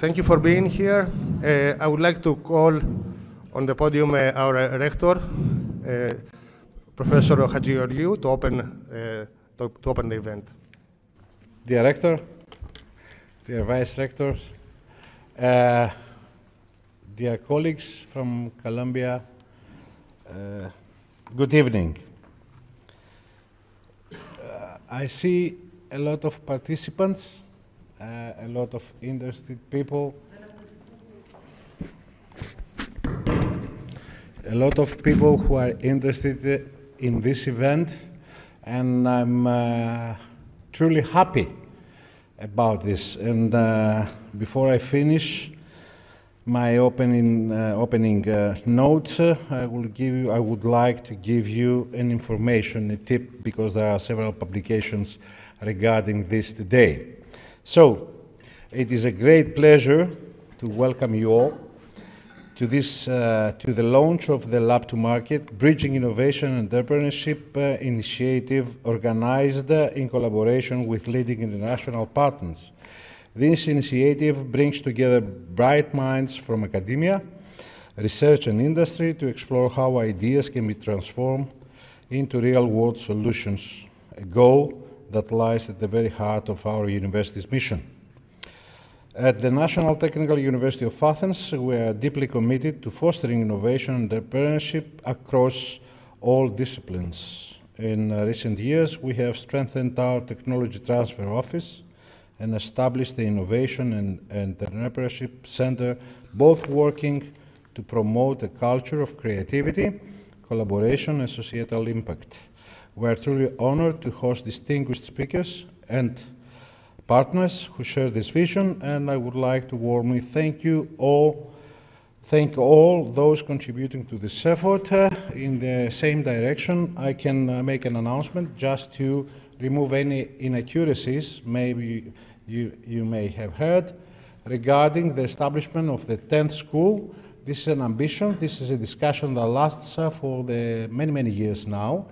Thank you for being here. I would like to call on the podium our rector, Professor Hadjigeorgiou, to open the event. Dear Rector, dear Vice Rectors, dear colleagues from Columbia, good evening. I see a lot of participants, a lot of interested people, a lot of people who are interested in this event, and I'm truly happy about this. And before I finish my opening notes, I would like to give you an information, a tip, because there are several publications regarding this today. So, it is a great pleasure to welcome you all to this, to the launch of the Lab to Market Bridging Innovation and Entrepreneurship initiative organized in collaboration with leading international partners. This initiative brings together bright minds from academia, research and industry to explore how ideas can be transformed into real-world solutions, a goal that lies at the very heart of our university's mission. At the National Technical University of Athens, we are deeply committed to fostering innovation and entrepreneurship across all disciplines. In recent years, we have strengthened our Technology Transfer Office and established the Innovation and Entrepreneurship Center, both working to promote a culture of creativity, collaboration, and societal impact. We are truly honored to host distinguished speakers and partners who share this vision, and I would like to warmly thank all those contributing to this effort. In the same direction, I can make an announcement just to remove any inaccuracies maybe you may have heard regarding the establishment of the 10th school. This is an ambition. This is a discussion that lasts for many years now.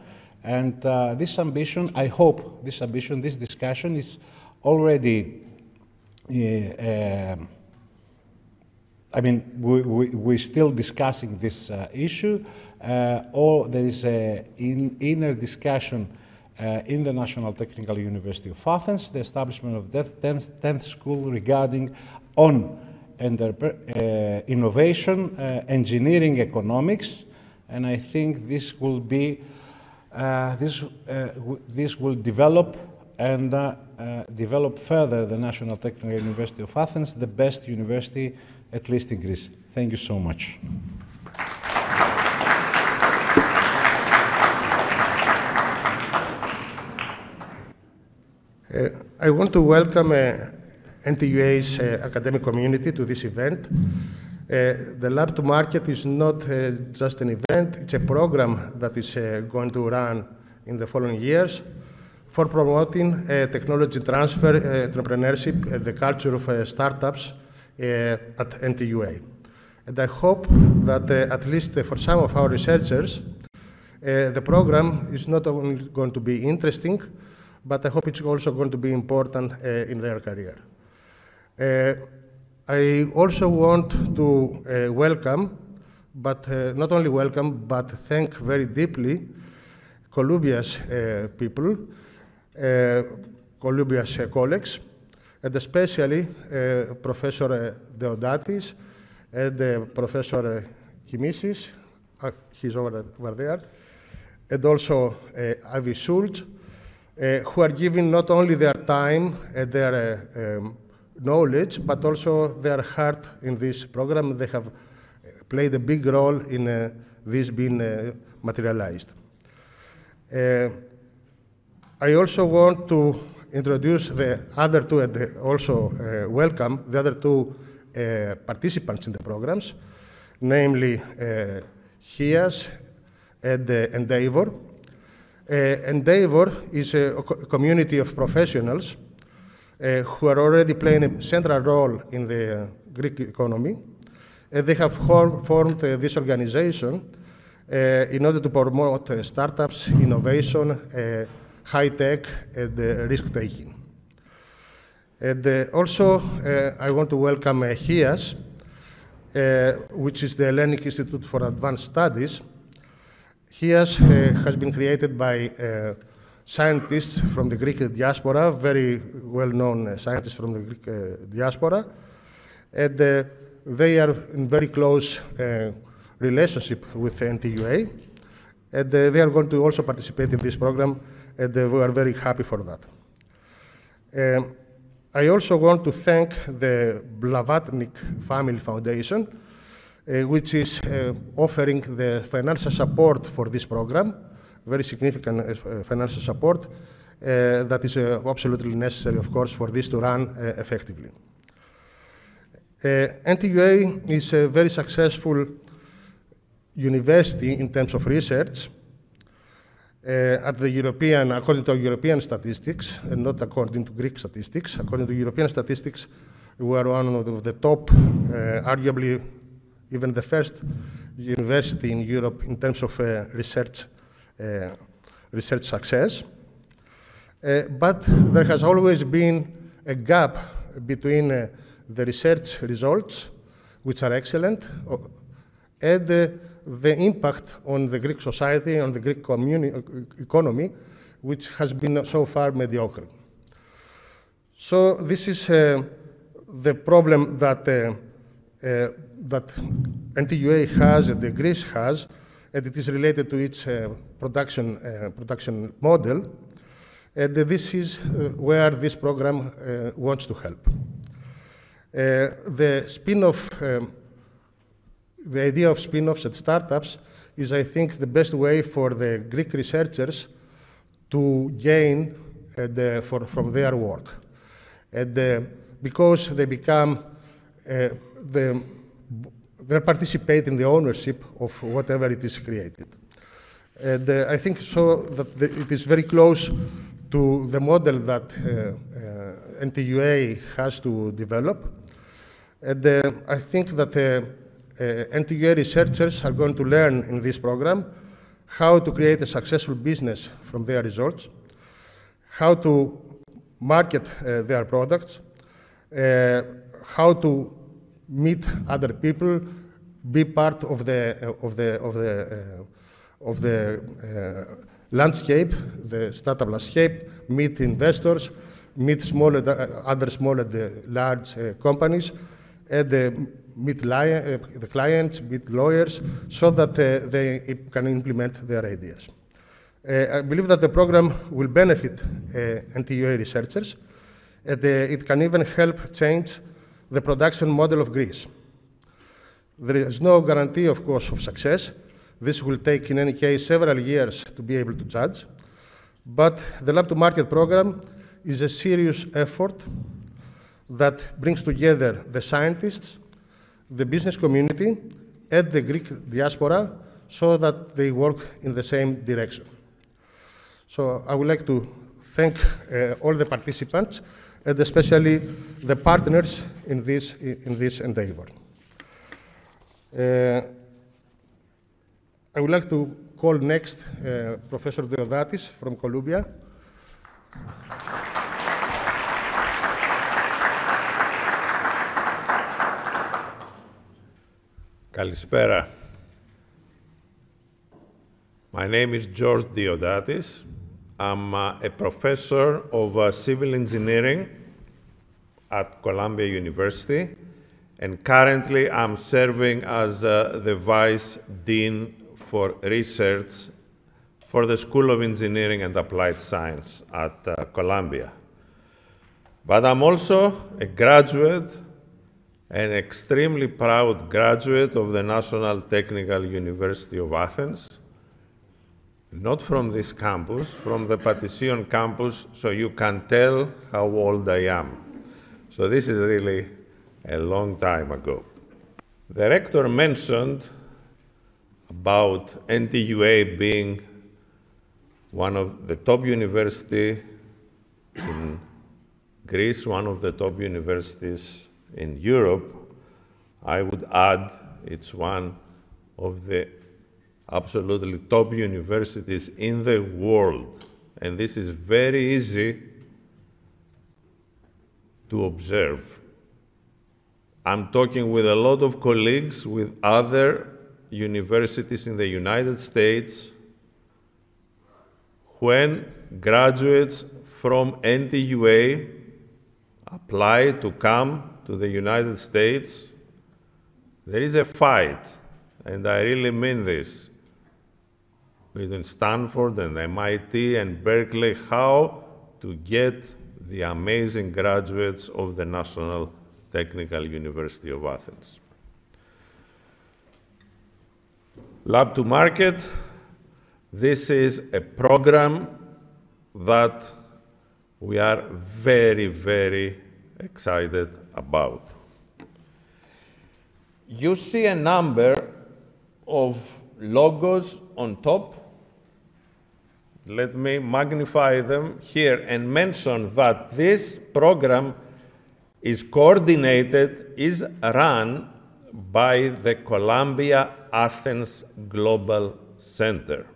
And this ambition, I hope, this discussion is already, I mean, we're still discussing this issue, or there is an inner discussion in the National Technical University of Athens, the establishment of the 10th school regarding on innovation, engineering economics, and I think this will be this will develop and develop further the National Technical University of Athens, the best university, at least in Greece. Thank you so much. I want to welcome NTUA's academic community to this event. The Lab to Market is not just an event, it's a program that is going to run in the following years for promoting technology transfer, entrepreneurship, and the culture of startups at NTUA. And I hope that at least for some of our researchers, the program is not only going to be interesting, but I hope it's also going to be important in their career. I also want to welcome, but not only welcome, but thank very deeply Columbia's people, Columbia's colleagues, and especially Professor Deodatis and Professor Kimisis, he's over there, and also Avi Schultz, who are giving not only their time and their knowledge, but also their heart in this program. They have played a big role in this being materialized. I also want to introduce the other two and also welcome the other two participants in the programs, namely HIAS and Endeavor. Endeavor is a community of professionals who are already playing a central role in the Greek economy. They have formed this organization in order to promote startups, innovation, high-tech, and risk-taking. And also, I want to welcome HIAS, which is the Hellenic Institute for Advanced Studies. HIAS has been created by scientists from the Greek diaspora, very well-known scientists from the Greek diaspora. And they are in very close relationship with the NTUA. And they are going to also participate in this program, and we are very happy for that. I also want to thank the Blavatnik Family Foundation, which is offering the financial support for this program, very significant financial support that is absolutely necessary, of course, for this to run effectively. NTUA is a very successful university in terms of research at the European, according to European statistics, and not according to Greek statistics. According to European statistics, we are one of the top, arguably even the first university in Europe in terms of research success. But there has always been a gap between the research results, which are excellent, and the impact on the Greek society, on the Greek economy, which has been so far mediocre. So this is the problem that that NTUA has and the Greece has, and it is related to its production model. And this is where this program wants to help. The spin-off, the idea of spin-offs and startups is, I think, the best way for the Greek researchers to gain from their work. And because they become, they participate in the ownership of whatever it is created. And I think so that it is very close to the model that NTUA has to develop. And I think that NTUA researchers are going to learn in this program how to create a successful business from their results, how to market their products, how to meet other people, be part of the landscape, the startup landscape, meet investors, meet other small and large companies, and meet the clients, meet lawyers, so that they can implement their ideas. I believe that the program will benefit NTUA researchers, and it can even help change the production model of Greece. There is no guarantee, of course, of success. This will take, in any case, several years to be able to judge. But the Lab to Market program is a serious effort that brings together the scientists, the business community, and the Greek diaspora so that they work in the same direction. So I would like to thank all the participants, and especially the partners in this endeavor. I would like to call next Professor Deodatis from Columbia. Kalispera. My name is George Deodatis. I'm a professor of civil engineering at Columbia University, and currently I'm serving as the Vice Dean for Research for the School of Engineering and Applied Science at Columbia. But I'm also a graduate, an extremely proud graduate of the National Technical University of Athens, not from this campus, from the Patission campus, so you can tell how old I am. So this is really a long time ago. The rector mentioned about NTUA being one of the top universities in Greece, one of the top universities in Europe. I would add it's one of the absolutely top universities in the world. And this is very easy to observe. I'm talking with a lot of colleagues with other universities in the United States. When graduates from NTUA apply to come to the United States, there is a fight, and I really mean this, between Stanford and MIT and Berkeley, how to get the amazing graduates of the National Technical University of Athens. Lab to Market, this is a program that we are very, very excited about. You see a number of logos on top. Let me magnify them here and mention that this program is coordinated, is run by the Columbia Athens Global Center.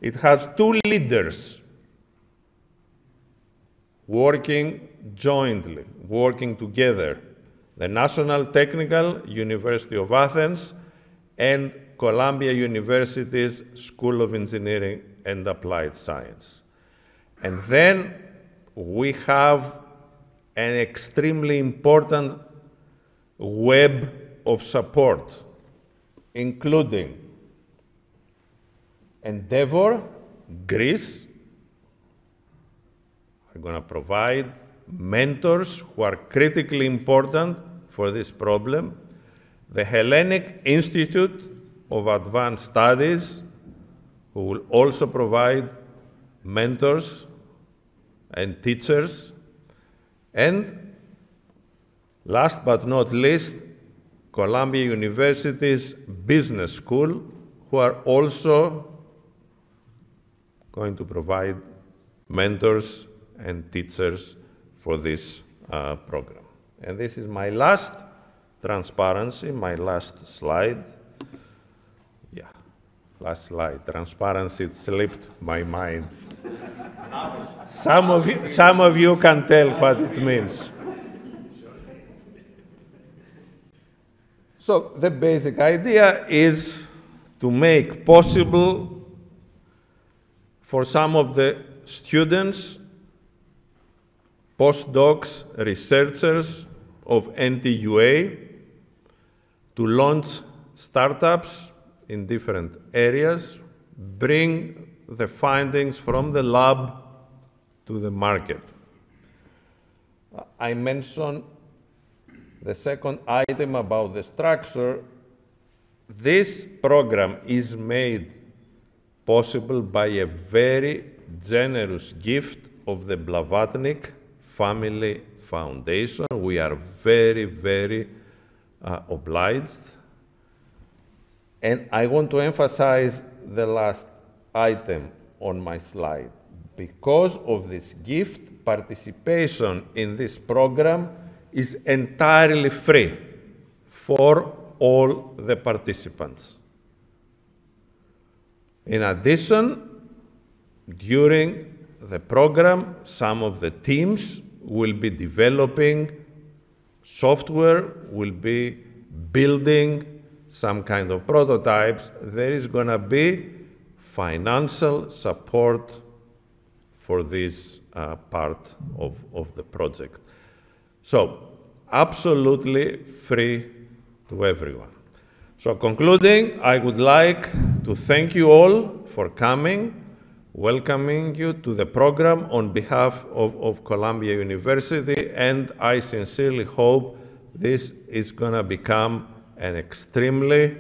It has two leaders working jointly, working together, the National Technical University of Athens and Columbia University's School of Engineering and Applied Science. And then we have an extremely important web of support, including Endeavor, Greece, are going to provide mentors who are critically important for this problem. The Hellenic Institute of Advanced Studies, who will also provide mentors and teachers. And last but not least, Columbia University's Business School, who are also going to provide mentors and teachers for this program. And this is my last transparency, my last slide. Yeah, last slide. Transparency, it slipped my mind. Some of you can tell what it means. So the basic idea is to make possible for some of the students, postdocs, researchers of NTUA to launch startups in different areas, bring the findings from the lab to the market. I mentioned the second item about the structure. This program is made possible by a very generous gift of the Blavatnik Family Foundation. We are very, very obliged. And I want to emphasize the last item on my slide. Because of this gift, participation in this program is entirely free for all the participants. In addition, during the program, some of the teams will be developing software, will be building some kind of prototypes. There is going to be financial support for this part of the project. So, absolutely free to everyone. So, concluding, I would like to thank you all for coming, welcoming you to the program on behalf of Columbia University, and I sincerely hope this is going to become an extremely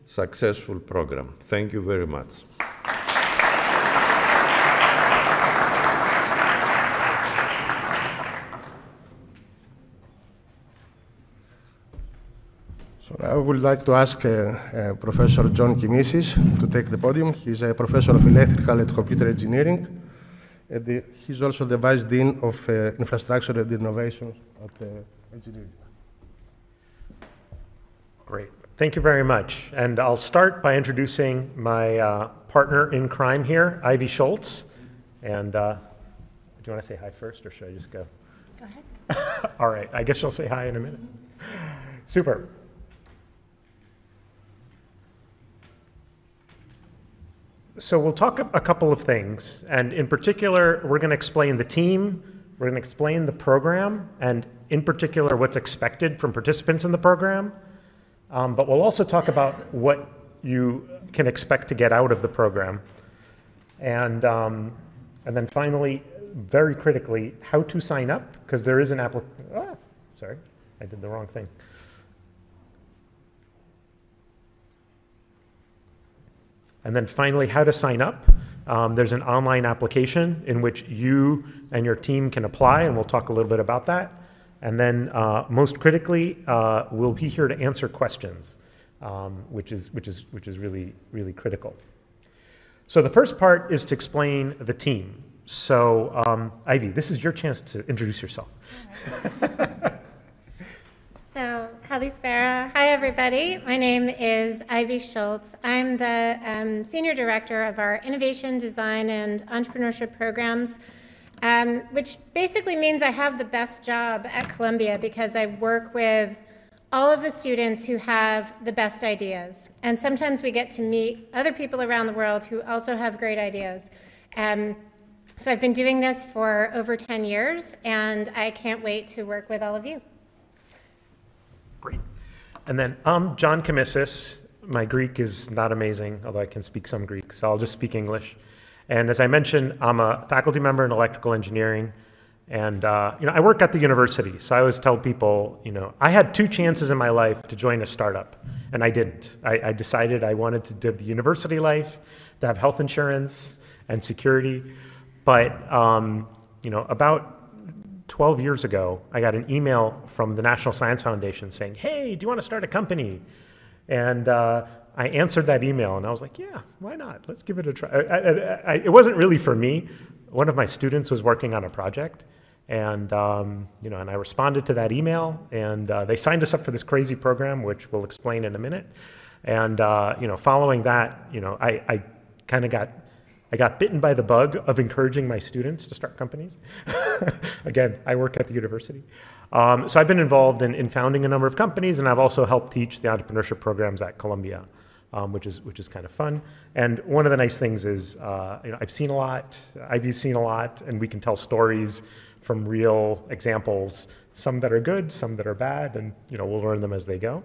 successful program. Thank you very much. So I would like to ask Professor John Kimisis to take the podium. He's a professor of electrical and computer engineering, and he's also the Vice Dean of Infrastructure and Innovation at Engineering. Great. Thank you very much. And I'll start by introducing my partner in crime here, Ivy Schultz. And do you want to say hi first, or should I just go? Go ahead. All right, I guess she'll say hi in a minute. Super. So we'll talk a couple of things, and in particular, we're going to explain the team, we're going to explain the program, and in particular, what's expected from participants in the program. But we'll also talk about what you can expect to get out of the program. And then finally, very critically, how to sign up, because there is an sorry, I did the wrong thing. And then finally, how to sign up. There's an online application in which you and your team can apply, and we'll talk a little bit about that. And then most critically, we'll be here to answer questions, which is really, really critical. So the first part is to explain the team. So Ivy, this is your chance to introduce yourself. So, Kalispera. Hi, everybody. My name is Ivy Schultz. I'm the Senior Director of our Innovation, Design, and Entrepreneurship programs, which basically means I have the best job at Columbia because I work with all of the students who have the best ideas. And sometimes we get to meet other people around the world who also have great ideas. So I've been doing this for over 10 years, and I can't wait to work with all of you. Great. And then I'm John Kamissis. My Greek is not amazing, although I can speak some Greek, so I'll just speak English. And as I mentioned, I'm a faculty member in electrical engineering. And I work at the university, so I always tell people, I had 2 chances in my life to join a startup, and I didn't. I decided I wanted to do the university life, to have health insurance and security. But about 12 years ago, I got an email from the National Science Foundation saying, hey, do you want to start a company? And I answered that email, and I was like, yeah, why not? Let's give it a try. It wasn't really for me. One of my students was working on a project, and and I responded to that email, and they signed us up for this crazy program, which we'll explain in a minute. And following that, I got bitten by the bug of encouraging my students to start companies. Again, I work at the university. So I've been involved in founding a number of companies, and I've also helped teach the entrepreneurship programs at Columbia, which is kind of fun. And one of the nice things is, I've seen a lot, Ivy's seen a lot, and we can tell stories from real examples, some that are good, some that are bad, and we'll learn them as they go.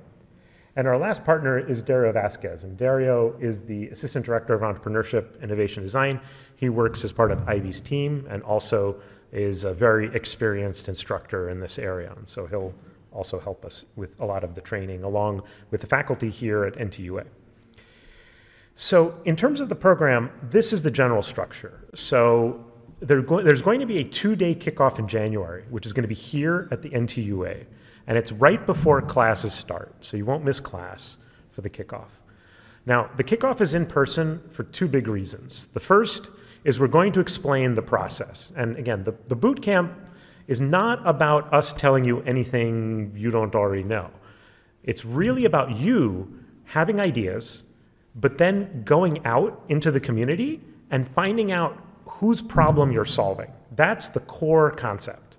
And our last partner is Dario Vasquez, and Dario is the Assistant Director of Entrepreneurship, Innovation, Design. He works as part of Ivy's team and also is a very experienced instructor in this area, and so he'll also help us with a lot of the training along with the faculty here at NTUA. So in terms of the program, this is the general structure. So there's going to be a 2-day kickoff in January, which is going to be here at the NTUA. And it's right before classes start, so you won't miss class for the kickoff. Now, the kickoff is in person for 2 big reasons. The first is we're going to explain the process. And again, the boot camp is not about us telling you anything you don't already know. It's really about you having ideas, but then going out into the community and finding out whose problem you're solving. That's the core concept.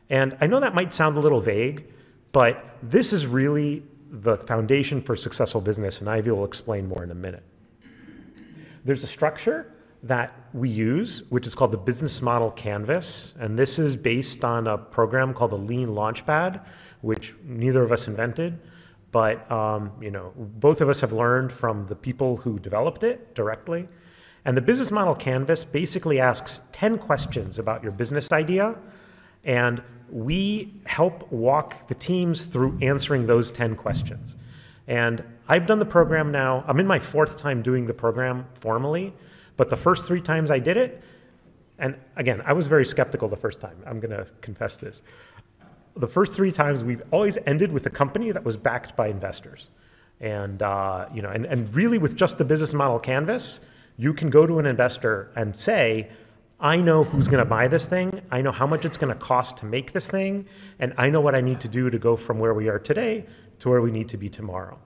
And I know that might sound a little vague, but this is really the foundation for successful business, and Ivy will explain more in a minute. There's a structure that we use, which is called the Business Model Canvas, and this is based on a program called the Lean Launchpad, which neither of us invented, but both of us have learned from the people who developed it directly. And the Business Model Canvas basically asks 10 questions about your business idea, and we help walk the teams through answering those 10 questions. And I've done the program now. I'm in my 4th time doing the program formally, but the first 3 times I did it, and again, I was very skeptical the first time. I'm going to confess this. The first 3 times, we've always ended with a company that was backed by investors. And, and really with just the Business Model Canvas, you can go to an investor and say, I know who's going to buy this thing, I know how much it's going to cost to make this thing, and I know what I need to do to go from where we are today to where we need to be tomorrow.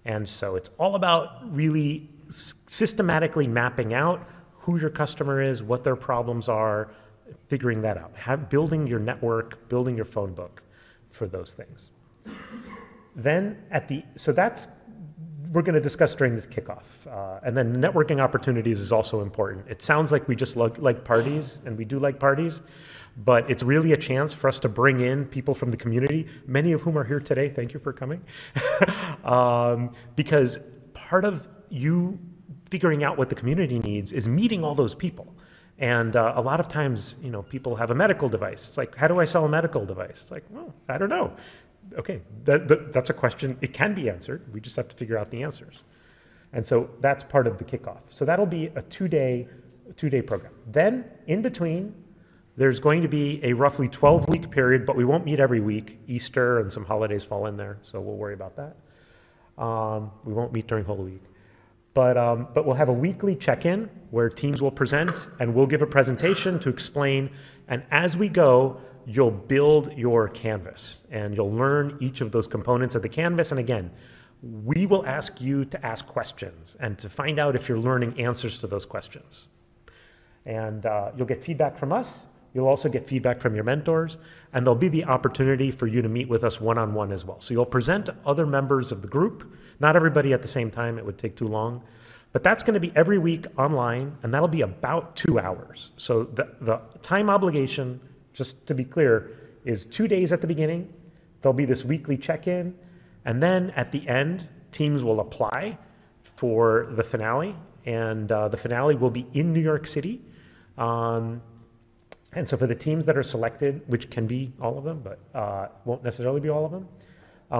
And so it's all about really systematically mapping out who your customer is, what their problems are, figuring that out, building your network, building your phone book for those things. Then we're going to discuss during this kickoff. And then networking opportunities is also important. It sounds like we just like parties, and we do like parties, but it's really a chance for us to bring in people from the community, many of whom are here today. Thank you for coming. Because part of you figuring out what the community needs is meeting all those people. And a lot of times, people have a medical device. It's like, how do I sell a medical device? It's like, well, I don't know. Okay, that's a question. It can be answered. We just have to figure out the answers. And so that's part of the kickoff. So that'll be a two-day program. Then, in between, there's going to be a roughly 12-week period, but we won't meet every week. Easter and some holidays fall in there, so we'll worry about that. We won't meet during Holy Week. But we'll have a weekly check-in where teams will present, and we'll give a presentation to explain. And as we go, you'll build your canvas, and you'll learn each of those components of the canvas. And again, we will ask you to ask questions and to find out if you're learning answers to those questions. And you'll get feedback from us. You'll also get feedback from your mentors, and there'll be the opportunity for you to meet with us one-on-one as well. So you'll present to other members of the group, not everybody at the same time, it would take too long, but that's going to be every week online, and that'll be about 2 hours. So the time obligation, just to be clear, is 2 days at the beginning. There'll be this weekly check-in, and then at the end, teams will apply for the finale, and the finale will be in New York City. And so for the teams that are selected, which can be all of them, but won't necessarily be all of them,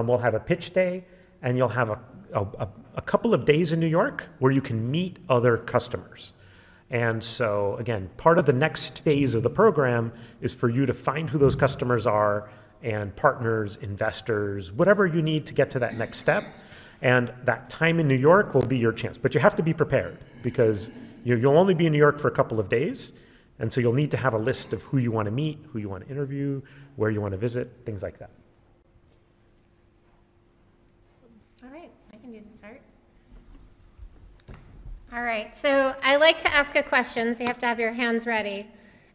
we'll have a pitch day, and you'll have a couple of days in New York where you can meet other customers. And so again, part of the next phase of the program is for you to find who those customers are, and partners, investors, whatever you need to get to that next step. And that time in New York will be your chance. But you have to be prepared, because you'll only be in New York for a couple of days. And so you'll need to have a list of who you want to meet, who you want to interview, where you want to visit, things like that. All right, I can do this part. All right, so I like to ask a question, so you have to have your hands ready.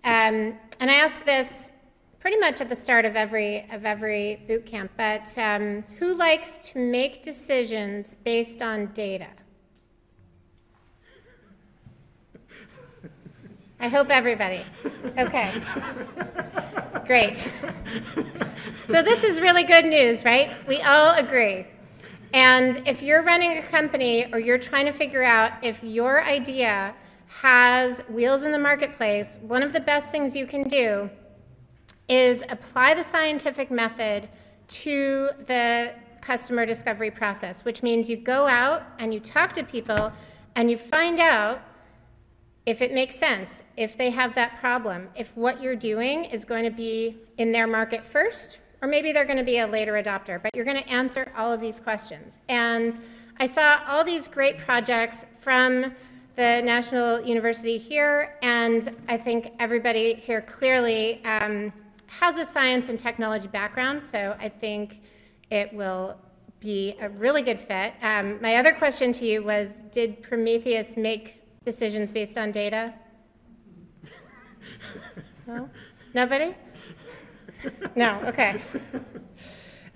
And I ask this pretty much at the start of every boot camp, but who likes to make decisions based on data? I hope everybody. Okay, great. So this is really good news, right? We all agree. And if you're running a company, or you're trying to figure out if your idea has wheels in the marketplace, one of the best things you can do is apply the scientific method to the customer discovery process, which means you go out and you talk to people and you find out if it makes sense, if they have that problem, if what you're doing is going to be in their market first, or maybe they're going to be a later adopter, but you're going to answer all of these questions. And I saw all these great projects from the National University here, and I think everybody here clearly has a science and technology background, so I think it will be a really good fit. My other question to you was, did Prometheus make decisions based on data? No? Nobody? No, okay.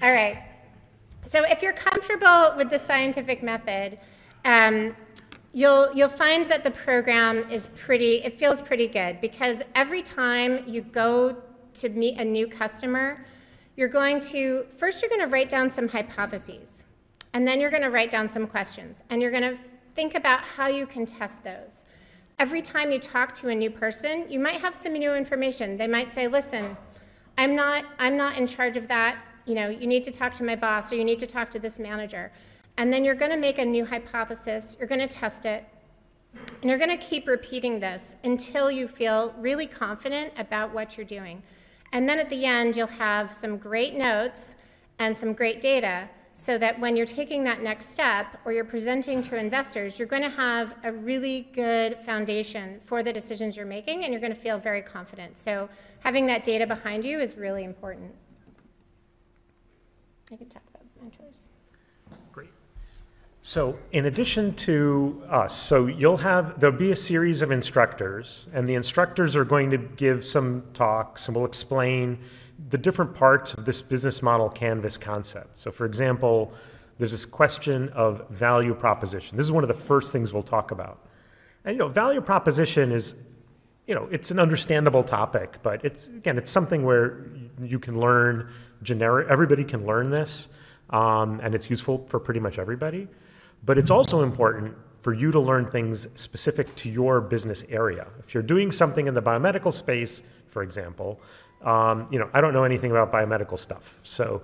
All right. So if you're comfortable with the scientific method, you'll find that the program is it feels pretty good, because every time you go to meet a new customer, first you're going to write down some hypotheses, and then you're going to write down some questions, and you're going to think about how you can test those. Every time you talk to a new person, you might have some new information. They might say, listen, I'm not in charge of that. You need to talk to my boss, or you need to talk to this manager. And then you're going to make a new hypothesis, you're going to test it, and you're going to keep repeating this until you feel really confident about what you're doing. And then at the end, you'll have some great notes and some great data, so that when you're taking that next step, or you're presenting to investors, you're going to have a really good foundation for the decisions you're making, and you're going to feel very confident. So having that data behind you is really important. I can talk about mentors. Great. So in addition to us, so there'll be a series of instructors, and the instructors are going to give some talks and will explain the different parts of this business model canvas concept. So for example, there's this question of value proposition. This is one of the first things we'll talk about. And value proposition is, it's an understandable topic, but it's something where you can learn everybody can learn this, and it's useful for pretty much everybody. But it's also important for you to learn things specific to your business area. If you're doing something in the biomedical space, for example, I don't know anything about biomedical stuff. So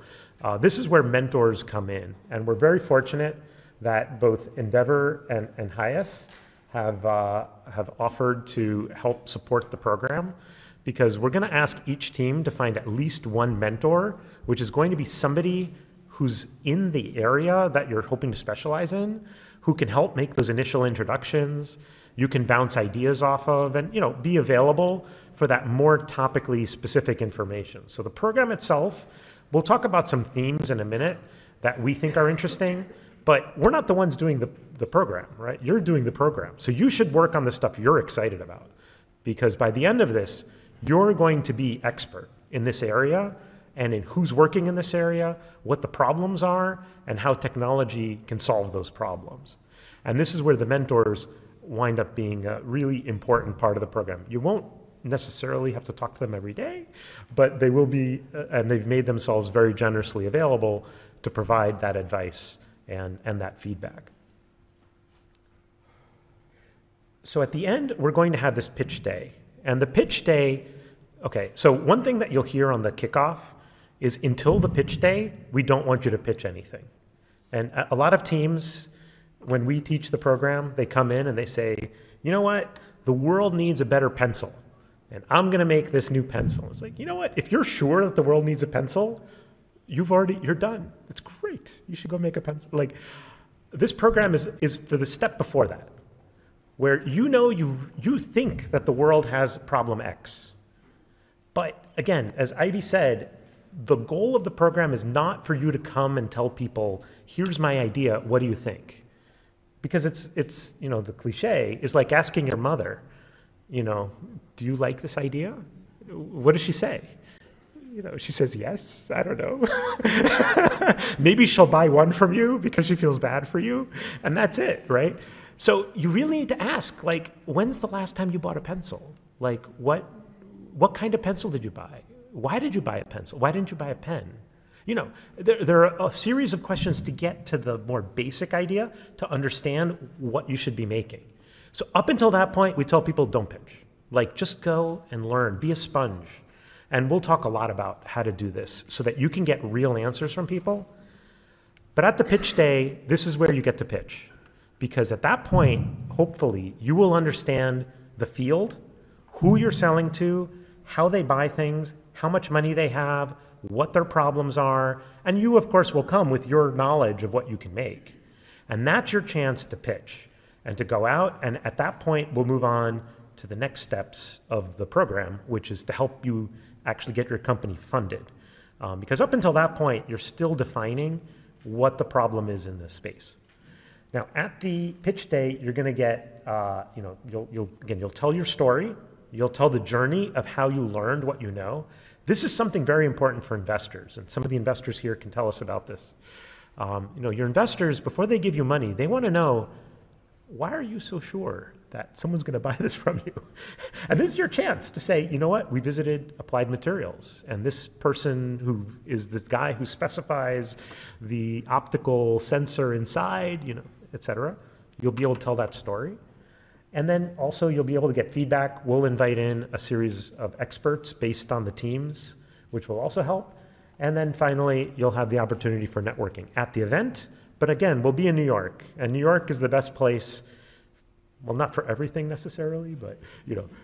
this is where mentors come in. And we're very fortunate that both Endeavor and HIAS have offered to help support the program, because we're going to ask each team to find at least one mentor, which is going to be somebody who's in the area that you're hoping to specialize in, who can help make those initial introductions, you can bounce ideas off of, and be available for that more topically specific information. So the program itself, we'll talk about some themes in a minute that we think are interesting, but we're not the ones doing the program, right? You're doing the program. So you should work on the stuff you're excited about, because by the end of this, you're going to be expert in this area and in who's working in this area, what the problems are, and how technology can solve those problems. And this is where the mentors wind up being a really important part of the program. You won't necessarily have to talk to them every day, but they will be, and they've made themselves very generously available to provide that advice and that feedback. So at the end, we're going to have this pitch day. And the pitch day, okay, so one thing that you'll hear on the kickoff is until the pitch day, we don't want you to pitch anything. And a lot of teams, when we teach the program, they come in and they say, you know what, the world needs a better pencil, and I'm gonna make this new pencil. It's like, you know what, if you're sure that the world needs a pencil, you're done. It's great, you should go make a pencil. Like, this program is for the step before that, where you think that the world has problem X. But again, as Ivy said, the goal of the program is not for you to come and tell people, here's my idea, what do you think? Because it's the cliche is like asking your mother, do you like this idea? What does she say? She says yes, I don't know. Maybe she'll buy one from you because she feels bad for you, and that's it, right? So you really need to ask, like, when's the last time you bought a pencil? Like, what kind of pencil did you buy? Why did you buy a pencil? Why didn't you buy a pen? There are a series of questions to get to the more basic idea to understand what you should be making. So up until that point, we tell people don't pitch. Like, just go and learn, be a sponge. And we'll talk a lot about how to do this so that you can get real answers from people. But at the pitch day, this is where you get to pitch. Because at that point, hopefully, you will understand the field, who you're selling to, how they buy things, how much money they have, what their problems are, and you, of course, will come with your knowledge of what you can make. And that's your chance to pitch and to go out, and at that point, we'll move on to the next steps of the program, which is to help you actually get your company funded. Because up until that point, you're still defining what the problem is in this space. Now, at the pitch day, you're going to get, you'll tell your story. You'll tell the journey of how you learned what you know. This is something very important for investors, and some of the investors here can tell us about this. Your investors, before they give you money, they want to know, why are you so sure that someone's going to buy this from you? And this is your chance to say, you know what, we visited Applied Materials, and this person who is this guy who specifies the optical sensor inside, et cetera. You'll be able to tell that story. And then also you'll be able to get feedback. We'll invite in a series of experts based on the teams, which will also help. And then finally, you'll have the opportunity for networking at the event. But again, we'll be in New York, and New York is the best place. Well, not for everything necessarily, but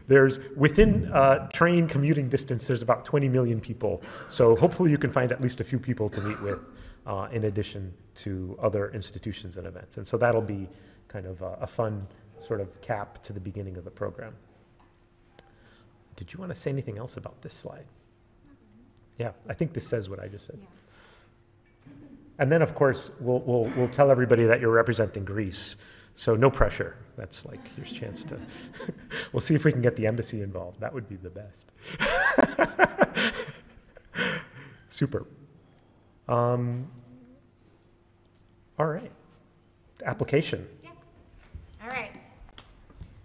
there's within train commuting distance, there's about 20 million people. So hopefully you can find at least a few people to meet with in addition to other institutions and events. And so that'll be kind of a fun sort of cap to the beginning of the program. Did you want to say anything else about this slide? Yeah, I think this says what I just said. And then, of course, we'll tell everybody that you're representing Greece. So no pressure. That's like your chance to. We'll see if we can get the embassy involved. That would be the best. Super. All right. Application. Yeah. All right.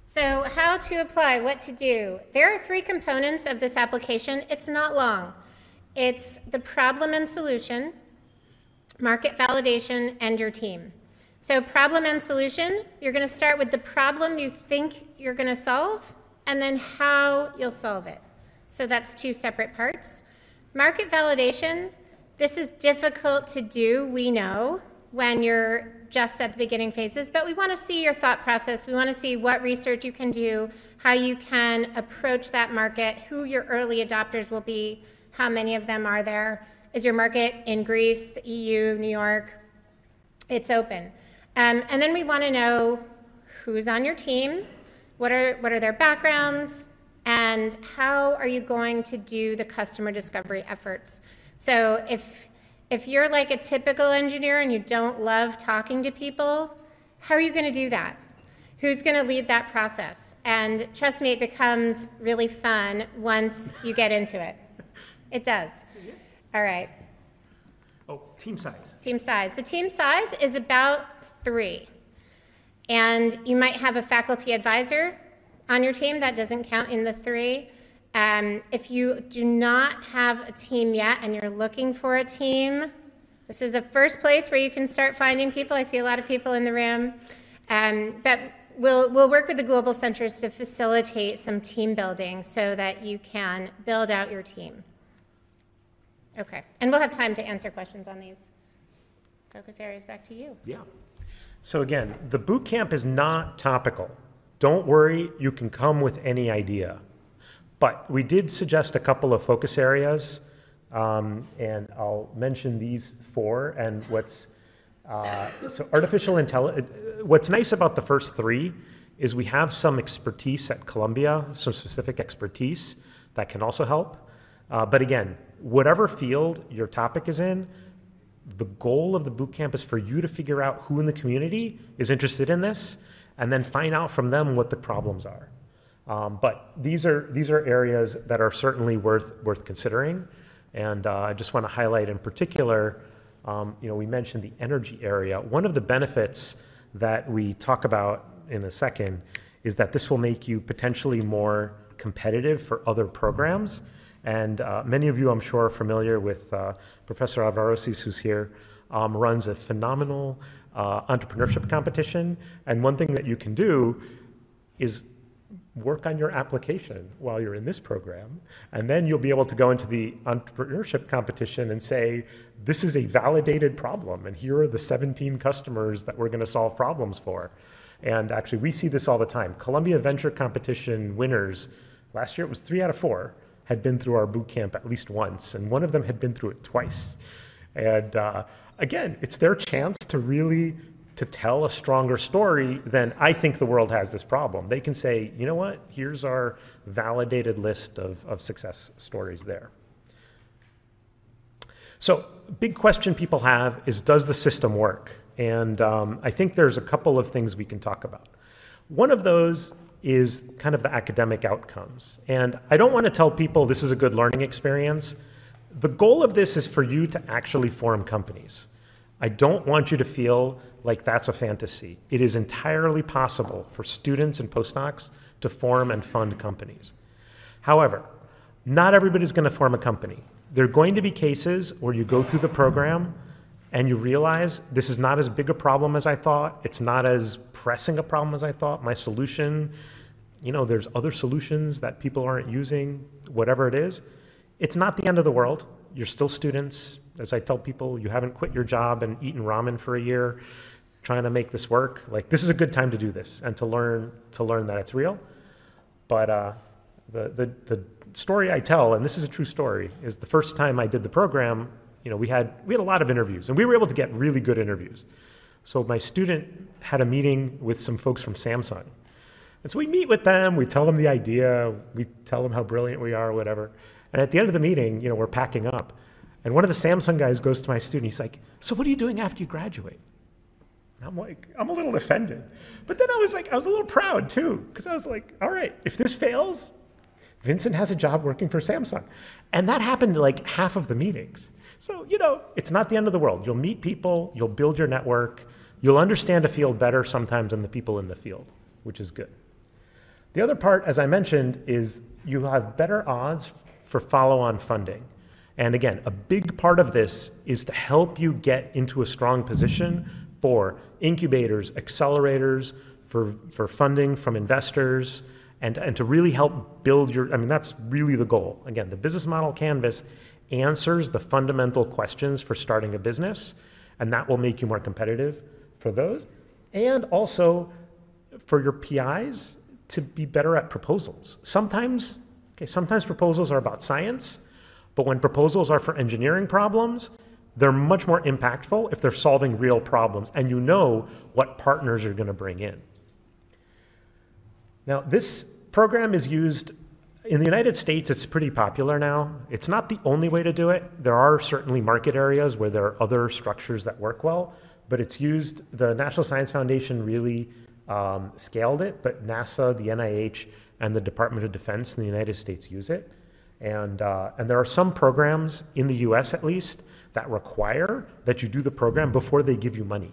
So how to apply, what to do. There are 3 components of this application. It's not long. It's the problem and solution, market validation, and your team. So problem and solution, you're going to start with the problem you think you're going to solve, and then how you'll solve it. So that's 2 separate parts. Market validation, this is difficult to do, we know, when you're just at the beginning phases, but we want to see your thought process. We want to see what research you can do, how you can approach that market, who your early adopters will be, how many of them are there. Is your market in Greece, the EU, New York? It's open. And then we want to know who's on your team, what are their backgrounds, and how are you going to do the customer discovery efforts. So if you're like a typical engineer and you don't love talking to people, how are you going to do that? Who's going to lead that process? And trust me, it becomes really fun once you get into it. It does. All right. Oh, team size. Team size. The team size is about 3. And you might have a faculty advisor on your team. That doesn't count in the 3. If you do not have a team yet and you're looking for a team, this is the first place where you can start finding people. I see a lot of people in the room. But we'll work with the global centers to facilitate some team building so that you can build out your team. Okay, and we'll have time to answer questions on these. Focus areas, back to you. Yeah. So again, the boot camp is not topical. Don't worry, you can come with any idea. But we did suggest a couple of focus areas, and I'll mention these 4. And so artificial intelligence, what's nice about the first 3 is we have some expertise at Columbia, some specific expertise that can also help. But again, whatever field your topic is in, the goal of the bootcamp is for you to figure out who in the community is interested in this, and then find out from them what the problems are. But these are areas that are certainly worth considering, and I just want to highlight in particular. We mentioned the energy area. One of the benefits that we talk about in a second is that this will make you potentially more competitive for other programs. And many of you, I'm sure, are familiar with Professor Alvarosis, who's here, runs a phenomenal entrepreneurship competition. And one thing that you can do is work on your application while you're in this program. And then you'll be able to go into the entrepreneurship competition and say, this is a validated problem, and here are the 17 customers that we're going to solve problems for. And actually, we see this all the time. Columbia Venture Competition winners, last year it was 3 out of 4, had been through our boot camp at least once, and one of them had been through it twice. And again, it's their chance to really tell a stronger story than I think the world has this problem. They can say, you know what, here's our validated list of success stories there. So big question people have is, does the system work? And I think there's a couple of things we can talk about. One of those is kind of the academic outcomes. And I don't want to tell people this is a good learning experience. The goal of this is for you to actually form companies. I don't want you to feel like that's a fantasy. It is entirely possible for students and postdocs to form and fund companies. However, not everybody's going to form a company. There are going to be cases where you go through the program and you realize this is not as big a problem as I thought. It's not as pressing a problem as I thought. My solution, there's other solutions that people aren't using, whatever it is. It's not the end of the world. You're still students. As I tell people, you haven't quit your job and eaten ramen for a year trying to make this work. Like, this is a good time to do this and to learn that it's real. But the story I tell, and this is a true story, is the first time I did the program, we had a lot of interviews, and we were able to get really good interviews. So my student had a meeting with some folks from Samsung. And so we meet with them, we tell them the idea, we tell them how brilliant we are, whatever. And at the end of the meeting, we're packing up. And one of the Samsung guys goes to my student, he's like, so what are you doing after you graduate? And I'm like, I'm a little offended. But then I was a little proud too, because I was like, all right, if this fails, Vincent has a job working for Samsung. And that happened like half of the meetings. So, you know, it's not the end of the world. You'll meet people, you'll build your network, you'll understand a field better sometimes than the people in the field, which is good. The other part, as I mentioned, is you have better odds for follow-on funding. And again, a big part of this is to help you get into a strong position for incubators, accelerators, for funding from investors, and to really help build your, I mean, that's really the goal. Again, the business model canvas answers the fundamental questions for starting a business, and that will make you more competitive for those. And also for your PIs to be better at proposals. Sometimes proposals are about science, but when proposals are for engineering problems, they're much more impactful if they're solving real problems and you know what partners you're going to bring in. Now, this program is used in the United States. It's pretty popular now. It's not the only way to do it. There are certainly market areas where there are other structures that work well, but it's used. The National Science Foundation really scaled it, but NASA, the NIH, and the Department of Defense in the United States use it. And there are some programs in the US at least that require that you do the program before they give you money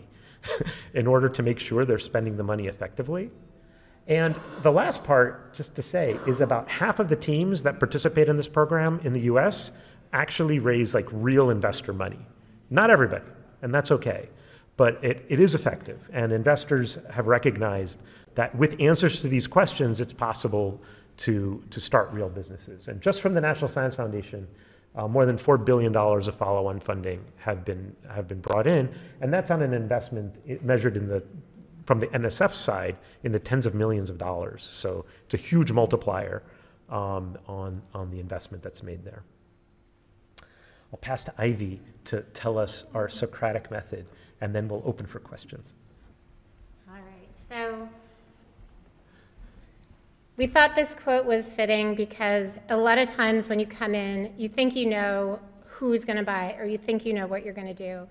in order to make sure they're spending the money effectively. And the last part, just to say, is about half of the teams that participate in this program in the US actually raise like real investor money. Not everybody, and that's okay, but it is effective. And investors have recognized that with answers to these questions, it's possible to start real businesses. And just from the National Science Foundation, more than $4 billion of follow-on funding have been brought in, and that's on an investment measured from the NSF side in the tens of millions of dollars. So it's a huge multiplier on the investment that's made there. I'll pass to Ivy to tell us our Socratic method, and then we'll open for questions. All right, so we thought this quote was fitting because a lot of times when you come in, you think you know who's going to buy, or you think you know what you're going to do.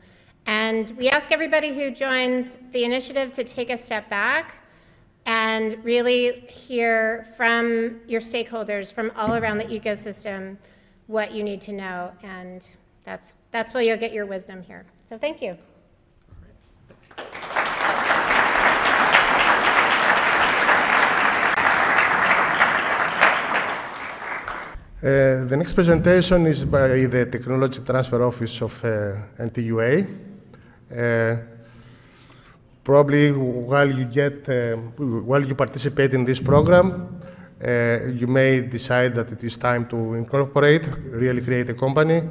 And we ask everybody who joins the initiative to take a step back and really hear from your stakeholders from all around the ecosystem what you need to know. And that's where you'll get your wisdom here. So thank you. The next presentation is by the Technology Transfer Office of NTUA. Probably while you participate in this program, you may decide that it is time to incorporate, really create a company,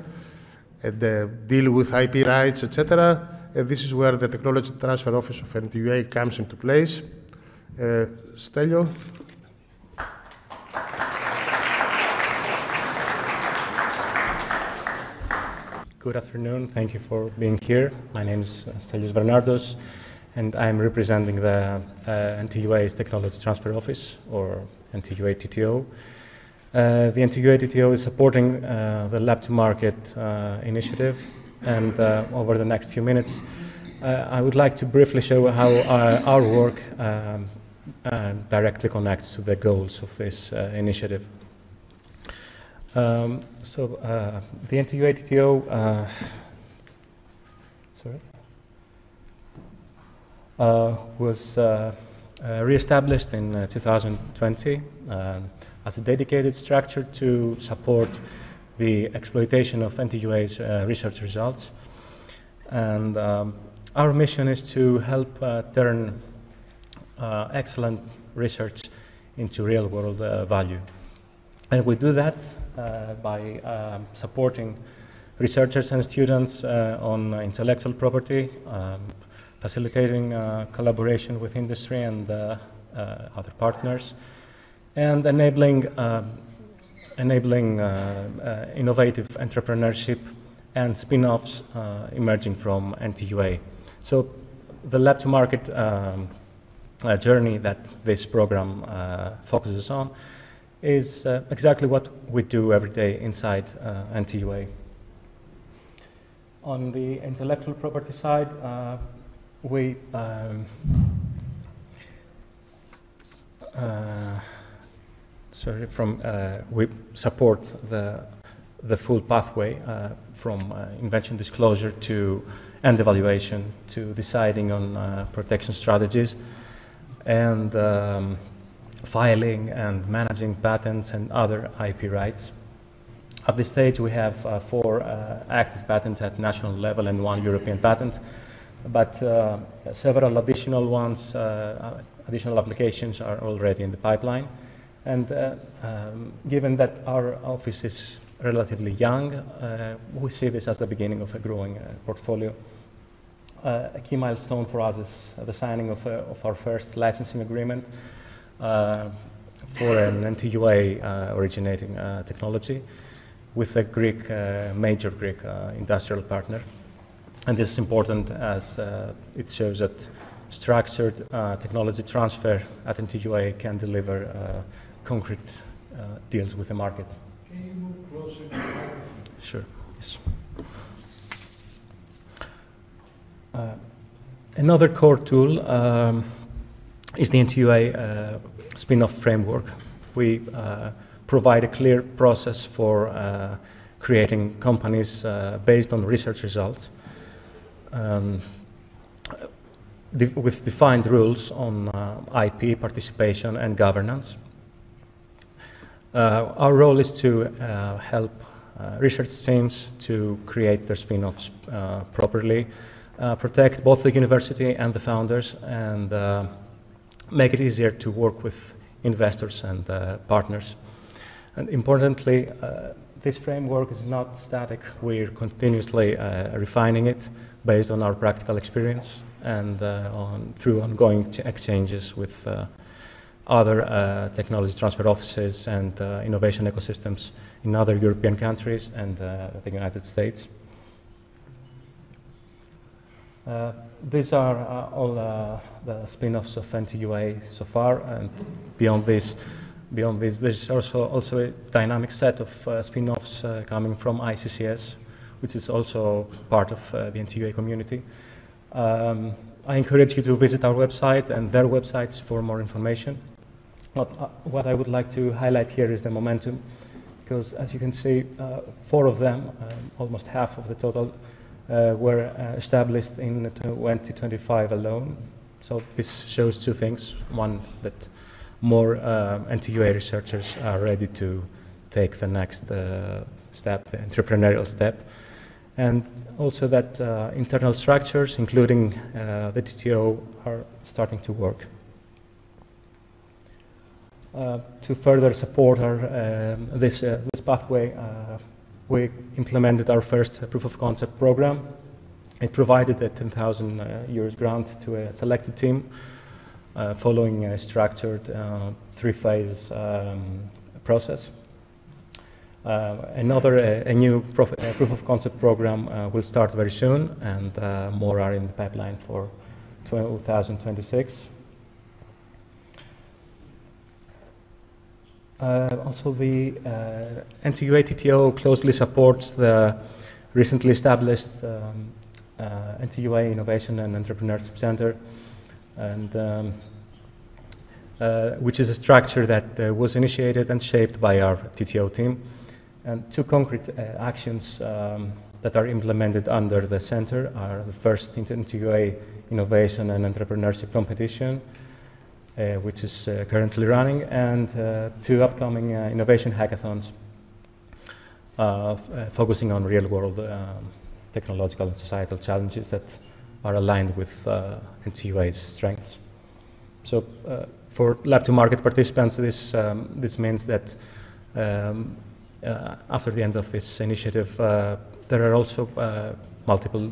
and deal with IP rights, etc. This is where the Technology Transfer Office of NTUA comes into place. Stelio. Good afternoon. Thank you for being here. My name is Stelios Bernardos, and I'm representing the NTUA's Technology Transfer Office, or NTUA TTO. The NTUA TTO is supporting the Lab to Market initiative, and over the next few minutes, I would like to briefly show how our work directly connects to the goals of this initiative. The NTUA TTO was re-established in 2020 as a dedicated structure to support the exploitation of NTUA's research results. And our mission is to help turn excellent research into real-world value. And we do that by supporting researchers and students on intellectual property, facilitating collaboration with industry and other partners, and enabling innovative entrepreneurship and spin-offs emerging from NTUA. So the Lab to Market journey that this program focuses on is exactly what we do every day inside NTUA. On the intellectual property side, we we support the full pathway from invention disclosure to and evaluation to deciding on protection strategies and filing and managing patents and other IP rights. At this stage, we have 4 active patents at national level and 1 European patent, but several additional ones, additional applications are already in the pipeline. And given that our office is relatively young, we see this as the beginning of a growing portfolio. A key milestone for us is the signing of our first licensing agreement for an NTUA originating technology with a Greek, major Greek industrial partner. And this is important as it shows that structured technology transfer at NTUA can deliver concrete deals with the market. Can you move closer to the microphone? Sure, yes. Another core tool is the NTUA spin-off framework. We provide a clear process for creating companies based on research results with defined rules on IP, participation, and governance. Our role is to help research teams to create their spin-offs properly, protect both the university and the founders, and make it easier to work with investors and partners. And importantly, this framework is not static. We're continuously refining it based on our practical experience and through ongoing exchanges with other technology transfer offices and innovation ecosystems in other European countries and the United States. These are all the spin-offs of NTUA so far, and beyond this, there's also a dynamic set of spin-offs coming from ICCS, which is also part of the NTUA community. I encourage you to visit our website and their websites for more information. What I would like to highlight here is the momentum, because as you can see, 4 of them, almost half of the total, were established in 2025 alone. So this shows 2 things. One, that more NTUA researchers are ready to take the next step, the entrepreneurial step. And also that internal structures, including the TTO, are starting to work. To further support this pathway, we implemented our first proof of concept program. It provided a 10,000 euros grant to a selected team following a structured 3-phase process. A new proof of concept program will start very soon, and more are in the pipeline for 2026. Also, the NTUA TTO closely supports the recently established NTUA Innovation and Entrepreneurship Center, and which is a structure that was initiated and shaped by our TTO team. And 2 concrete actions that are implemented under the center are the first NTUA Innovation and Entrepreneurship competition, which is currently running, and 2 upcoming innovation hackathons focusing on real-world technological and societal challenges that are aligned with NTUA's strengths. So for lab-to-market participants, this means that after the end of this initiative, there are also multiple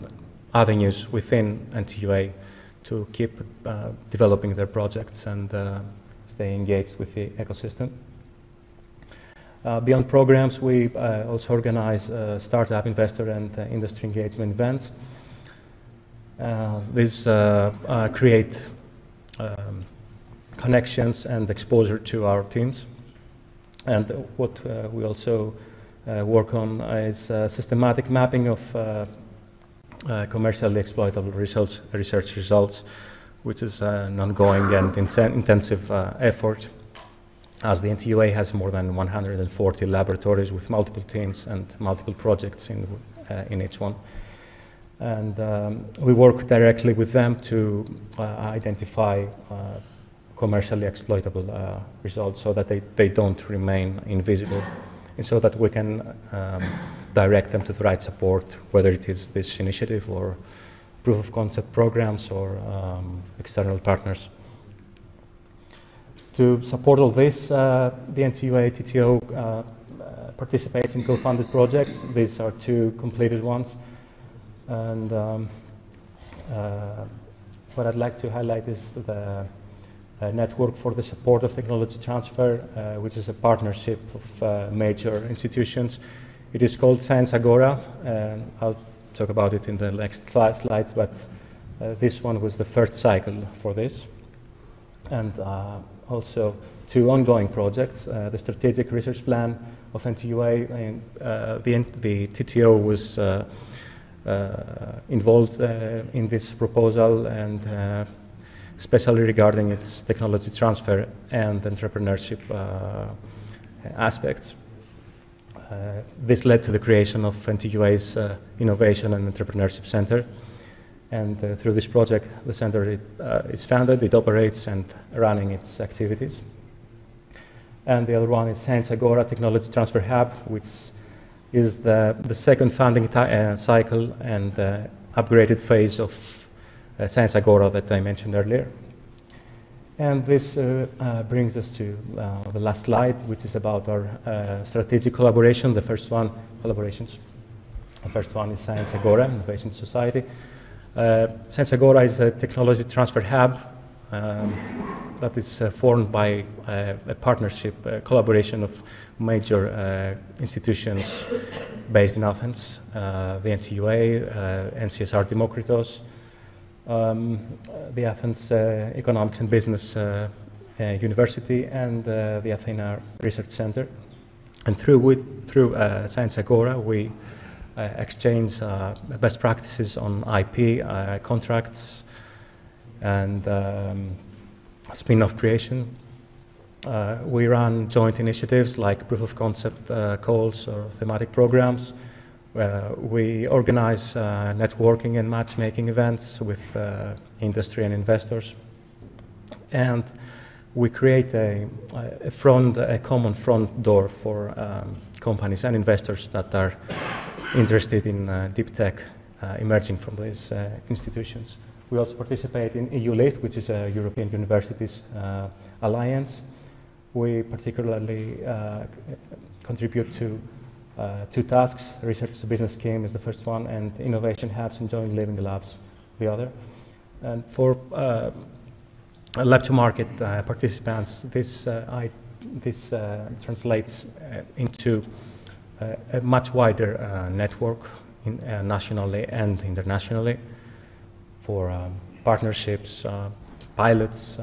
avenues within NTUA to keep developing their projects and stay engaged with the ecosystem. Beyond programs, we also organize startup, investor, and industry engagement events. These create connections and exposure to our teams. And what we also work on is systematic mapping of commercially exploitable research results, which is an ongoing and intensive effort, as the NTUA has more than 140 laboratories with multiple teams and multiple projects in each one. And we work directly with them to identify commercially exploitable results so that they don't remain invisible, and so that we can direct them to the right support, whether it is this initiative or proof of concept programs or external partners. To support all this, the NTUA TTO participates in co-funded projects. These are 2 completed ones. And what I'd like to highlight is the Network for the Support of Technology Transfer, which is a partnership of major institutions. It is called Science Agora, and I'll talk about it in the next slides, but this one was the first cycle for this. And also 2 ongoing projects, the Strategic Research Plan of NTUA, and the TTO was involved in this proposal, and especially regarding its technology transfer and entrepreneurship aspects. This led to the creation of NTUA's Innovation and Entrepreneurship Center. And through this project, the center is founded, it operates, and running its activities. And the other one is Science Agora Technology Transfer Hub, which is the second funding cycle and upgraded phase of Science Agora that I mentioned earlier. And this brings us to the last slide, which is about our strategic collaboration. The first one, collaborations. The first one is Science Agora, Innovation Society. Science Agora is a technology transfer hub that is formed by a partnership, a collaboration of major institutions based in Athens, the NTUA, NCSR Demokritos, the Athens Economics and Business University, and the Athena Research Center. And through Science Agora, we exchange best practices on IP, contracts, and spin-off creation. We run joint initiatives like proof of concept calls or thematic programs. We organize networking and matchmaking events with industry and investors. And we create a common front door for companies and investors that are interested in deep tech emerging from these institutions. We also participate in EU List, which is a European Universities Alliance. We particularly contribute to 2 tasks. Research to Business Scheme is the first one, and Innovation Hubs and Joint Living Labs the other. And for Lab to Market participants, this translates into a much wider network nationally and internationally for partnerships, pilots,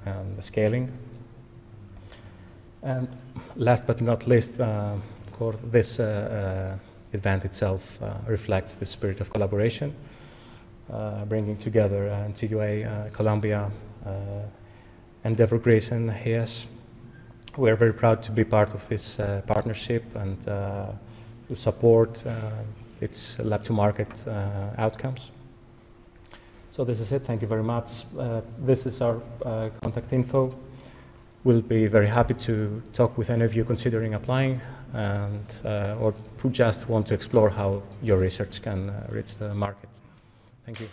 and scaling. And last but not least, of course, this event itself reflects the spirit of collaboration, bringing together NTUA, Columbia, Endeavor Greece, and NEAS. We are very proud to be part of this partnership and to support its lab-to-market outcomes. So this is it. Thank you very much. This is our contact info. We'll be very happy to talk with any of you considering applying, and or who just want to explore how your research can reach the market. Thank you.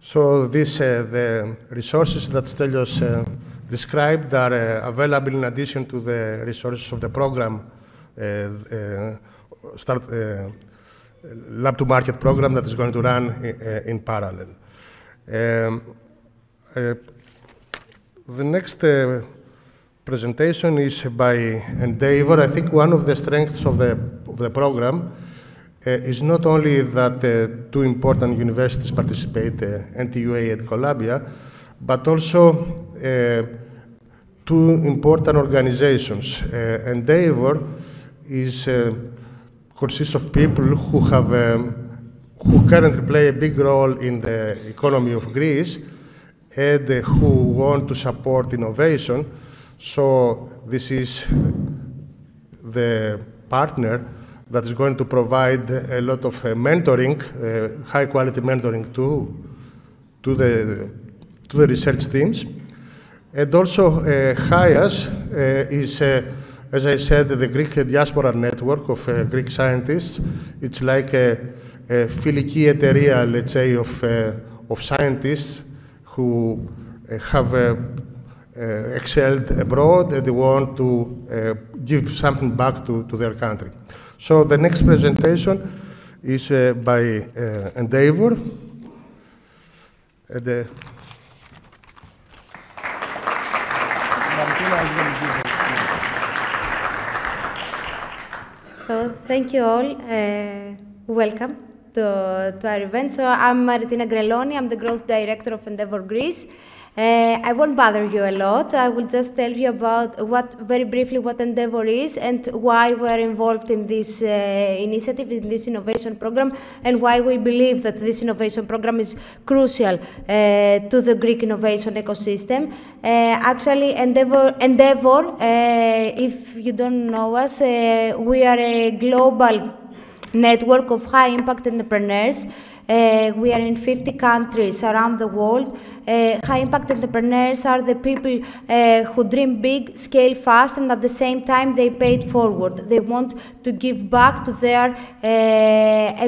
So the resources that Stelios described are available in addition to the resources of the program, Lab to Market program that is going to run in parallel. The next presentation is by Endeavor. I think one of the strengths of the program is not only that 2 important universities participate, NTUA and Columbia, but also two important organizations. Endeavor consists of people who currently play a big role in the economy of Greece and who want to support innovation. So this is the partner that is going to provide a lot of mentoring, high-quality mentoring to the research teams. And also, HIAS is, as I said, the Greek diaspora network of Greek scientists. It's like a φιλική εταιρεία, let's say, of scientists who have excelled abroad and they want to give something back to their country. So the next presentation is by Endeavor. So thank you all. Welcome to our event. So I'm Maritina Greloni. I'm the Growth Director of Endeavor Greece. I won't bother you a lot. I will just tell you about very briefly what Endeavor is and why we're involved in this initiative, in this innovation program, and why we believe that this innovation program is crucial to the Greek innovation ecosystem. Actually, Endeavor, if you don't know us, we are a global network of high-impact entrepreneurs. We are in 50 countries around the world. High-impact entrepreneurs are the people who dream big, scale fast, and at the same time they pay it forward. They want to give back to their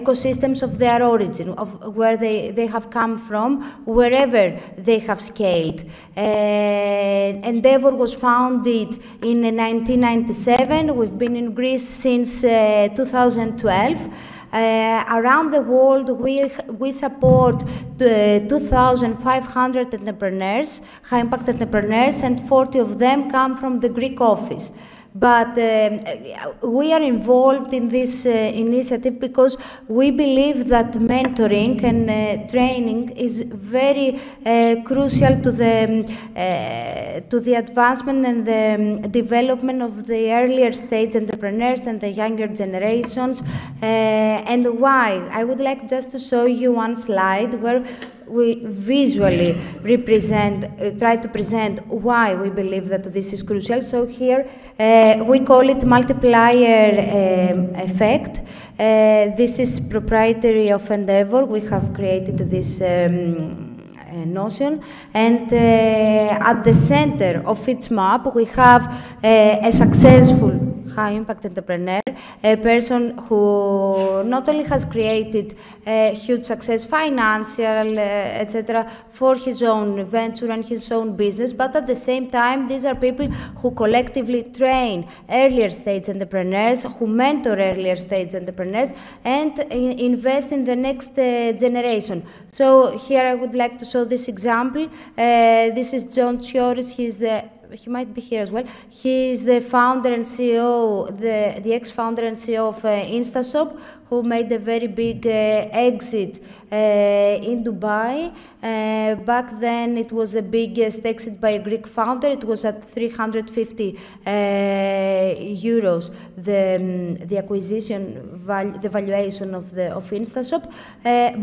ecosystems of their origin, of where they have come from, wherever they have scaled. Endeavor was founded in 1997. We've been in Greece since 2012. Around the world, we support 2,500 entrepreneurs, high-impact entrepreneurs, and 40 of them come from the Greek office. But we are involved in this initiative because we believe that mentoring and training is very crucial to the advancement and the development of the earlier stage entrepreneurs and the younger generations. And why? I would like just to show you one slide where we visually try to present why we believe that this is crucial. So here we call it multiplier effect. This is proprietary of Endeavor. We have created this notion, and at the center of its map we have a successful high-impact entrepreneur, a person who not only has created huge success, financial, etc., for his own venture and his own business, but at the same time, these are people who collectively train earlier stage entrepreneurs, who mentor earlier stage entrepreneurs, and invest in the next generation. So here I would like to show this example. This is John Chioris. He might be here as well. He is the founder and CEO, the ex-founder and CEO of InstaShop, who made a very big exit in Dubai. Back then, it was the biggest exit by a Greek founder. It was at 350 euros, the acquisition value, the valuation of InstaShop.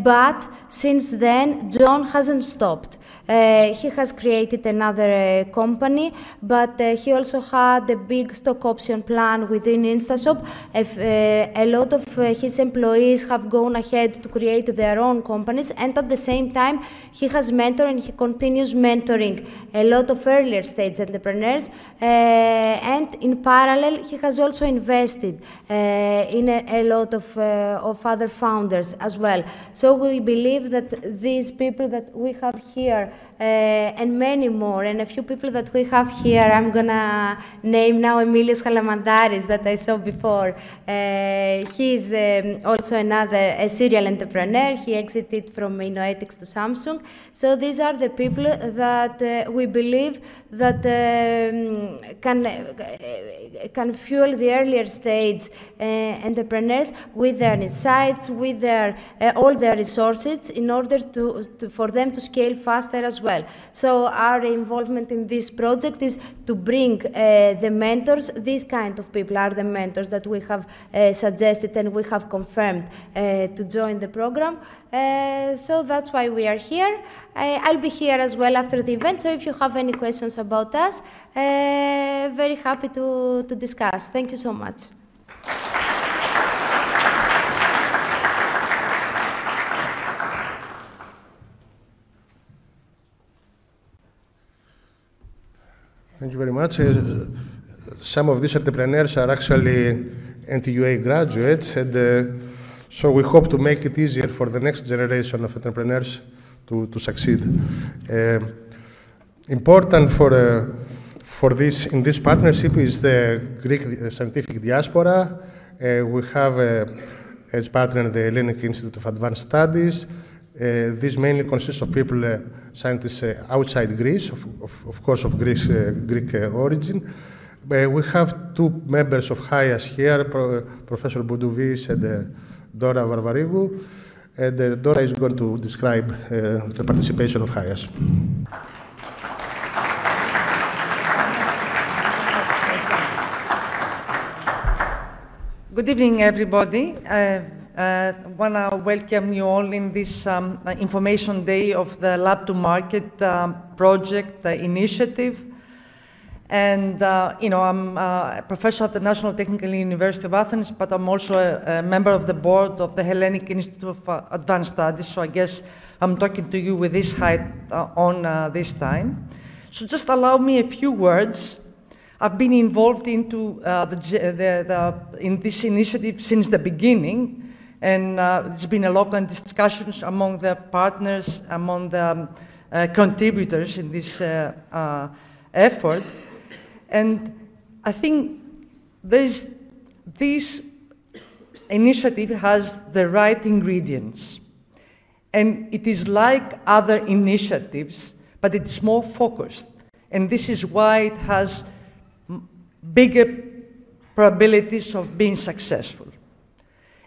But since then, John hasn't stopped. He has created another company, but he also had a big stock option plan within InstaShop. A lot of his employees have gone ahead to create their own companies, and at the same time, he has mentored and he continues mentoring a lot of earlier stage entrepreneurs. And in parallel, he has also invested in a lot of other founders as well. So we believe that these people that we have here, and many more, and a few people that we have here, I'm gonna name now Emilios Chalamandaris that I saw before. He's also a serial entrepreneur. He exited from Innoetics to Samsung. So these are the people that we believe that can fuel the earlier stage entrepreneurs with their insights, with all their resources, in order for them to scale faster as well. well. So our involvement in this project is to bring the mentors. These kind of people are the mentors that we have suggested and we have confirmed to join the program. So that's why we are here. I'll be here as well after the event, so if you have any questions about us, very happy to discuss. Thank you so much. Thank you very much. Some of these entrepreneurs are actually NTUA graduates, and so we hope to make it easier for the next generation of entrepreneurs to succeed. Important for this in this partnership is the Greek scientific diaspora. We have as partner the Hellenic Institute of Advanced Studies. This mainly consists of people, scientists outside Greece, of course of Greek origin. We have two members of HIAS here, Professor Boudouvis and Dora Varvarigou. And Dora is going to describe the participation of HIAS. Good evening, everybody. I want to welcome you all in this information day of the Lab to Market project initiative. And, you know, I'm a professor at the National Technical University of Athens, but I'm also a member of the board of the Hellenic Institute of Advanced Studies, so I guess I'm talking to you with this height on this time. So just allow me a few words. I've been involved into in this initiative since the beginning, and there's been a lot of discussions among the partners, among the contributors in this effort. And I think this initiative has the right ingredients. And it is like other initiatives, but it's more focused. And this is why it has bigger probabilities of being successful.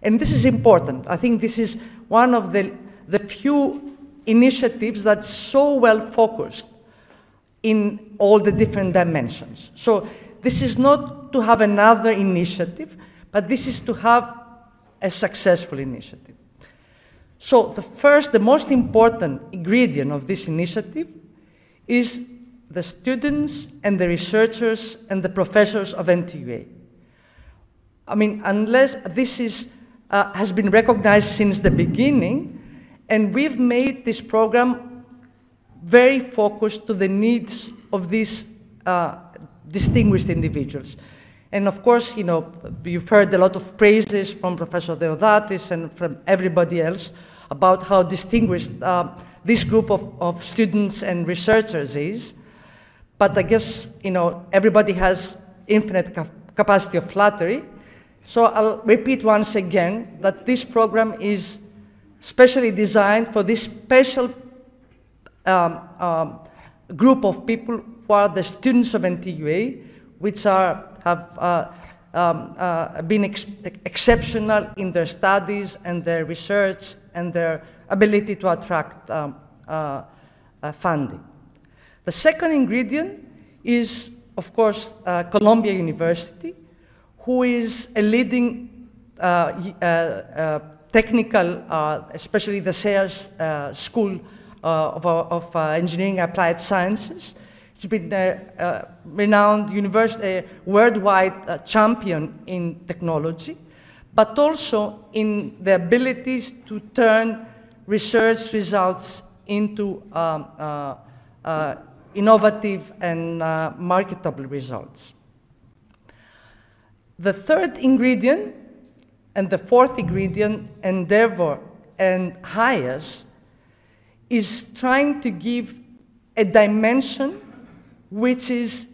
And this is important. I think this is one of the few initiatives that's so well focused in all the different dimensions. So this is not to have another initiative, but this is to have a successful initiative. So the most important ingredient of this initiative is the students and the researchers and the professors of NTUA. I mean, unless this has been recognized since the beginning, and we've made this program very focused to the needs of these distinguished individuals. And of course, you know, you've heard a lot of praises from Professor Deodatis and from everybody else about how distinguished this group of students and researchers is. But I guess, you know, everybody has infinite capacity of flattery. So I'll repeat once again that this program is specially designed for this special group of people who are the students of NTUA, which have been exceptional in their studies and their research and their ability to attract funding. The second ingredient is, of course, Columbia University, who is a leading technical, especially the SARS School of Engineering Applied Sciences. It's been a renowned university, worldwide champion in technology, but also in the abilities to turn research results into innovative and marketable results. The third ingredient and the fourth ingredient, Endeavor and HIAS, is trying to give a dimension which is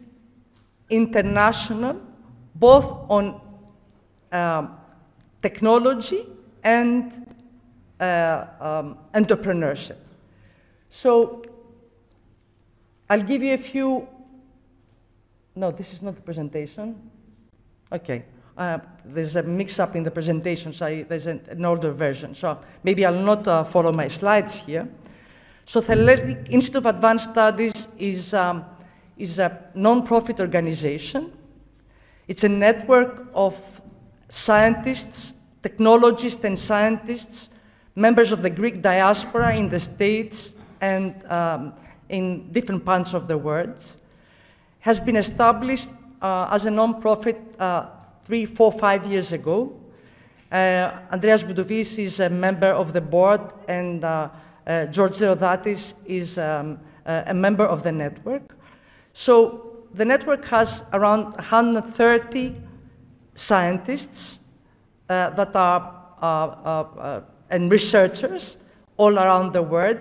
international, both on technology and entrepreneurship. So I'll give you a few. No, this is not the presentation. Okay, there's a mix-up in the presentation, so there's an older version. So maybe I'll not follow my slides here. So the Hellenic Institute of Advanced Studies is a non-profit organization. It's a network of scientists, technologists and scientists, members of the Greek diaspora in the States and in different parts of the world. Has been established as a non-profit 3, 4, 5 years ago. Andreas Boudouvis is a member of the board, and George Theodatis is a member of the network. So the network has around 130 scientists that are and researchers all around the world,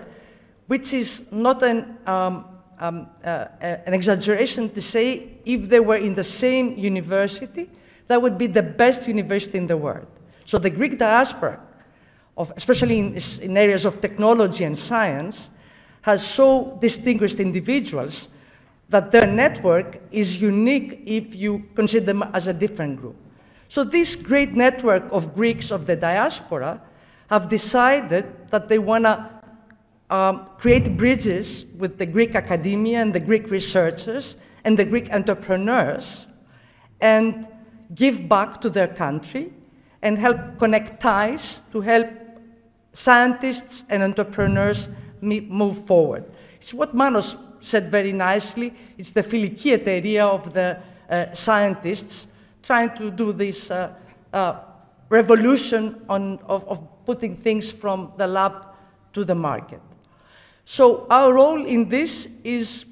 which is not an exaggeration to say if they were in the same university, that would be the best university in the world. So the Greek diaspora, especially in areas of technology and science, has so distinguished individuals that their network is unique if you consider them as a different group. So this great network of Greeks of the diaspora have decided that they want to create bridges with the Greek academia and the Greek researchers and the Greek entrepreneurs and give back to their country and help connect ties to help scientists and entrepreneurs move forward. It's what Manos said very nicely. It's the φιλική εταιρεία of the scientists trying to do this revolution of putting things from the lab to the market. So our role in this is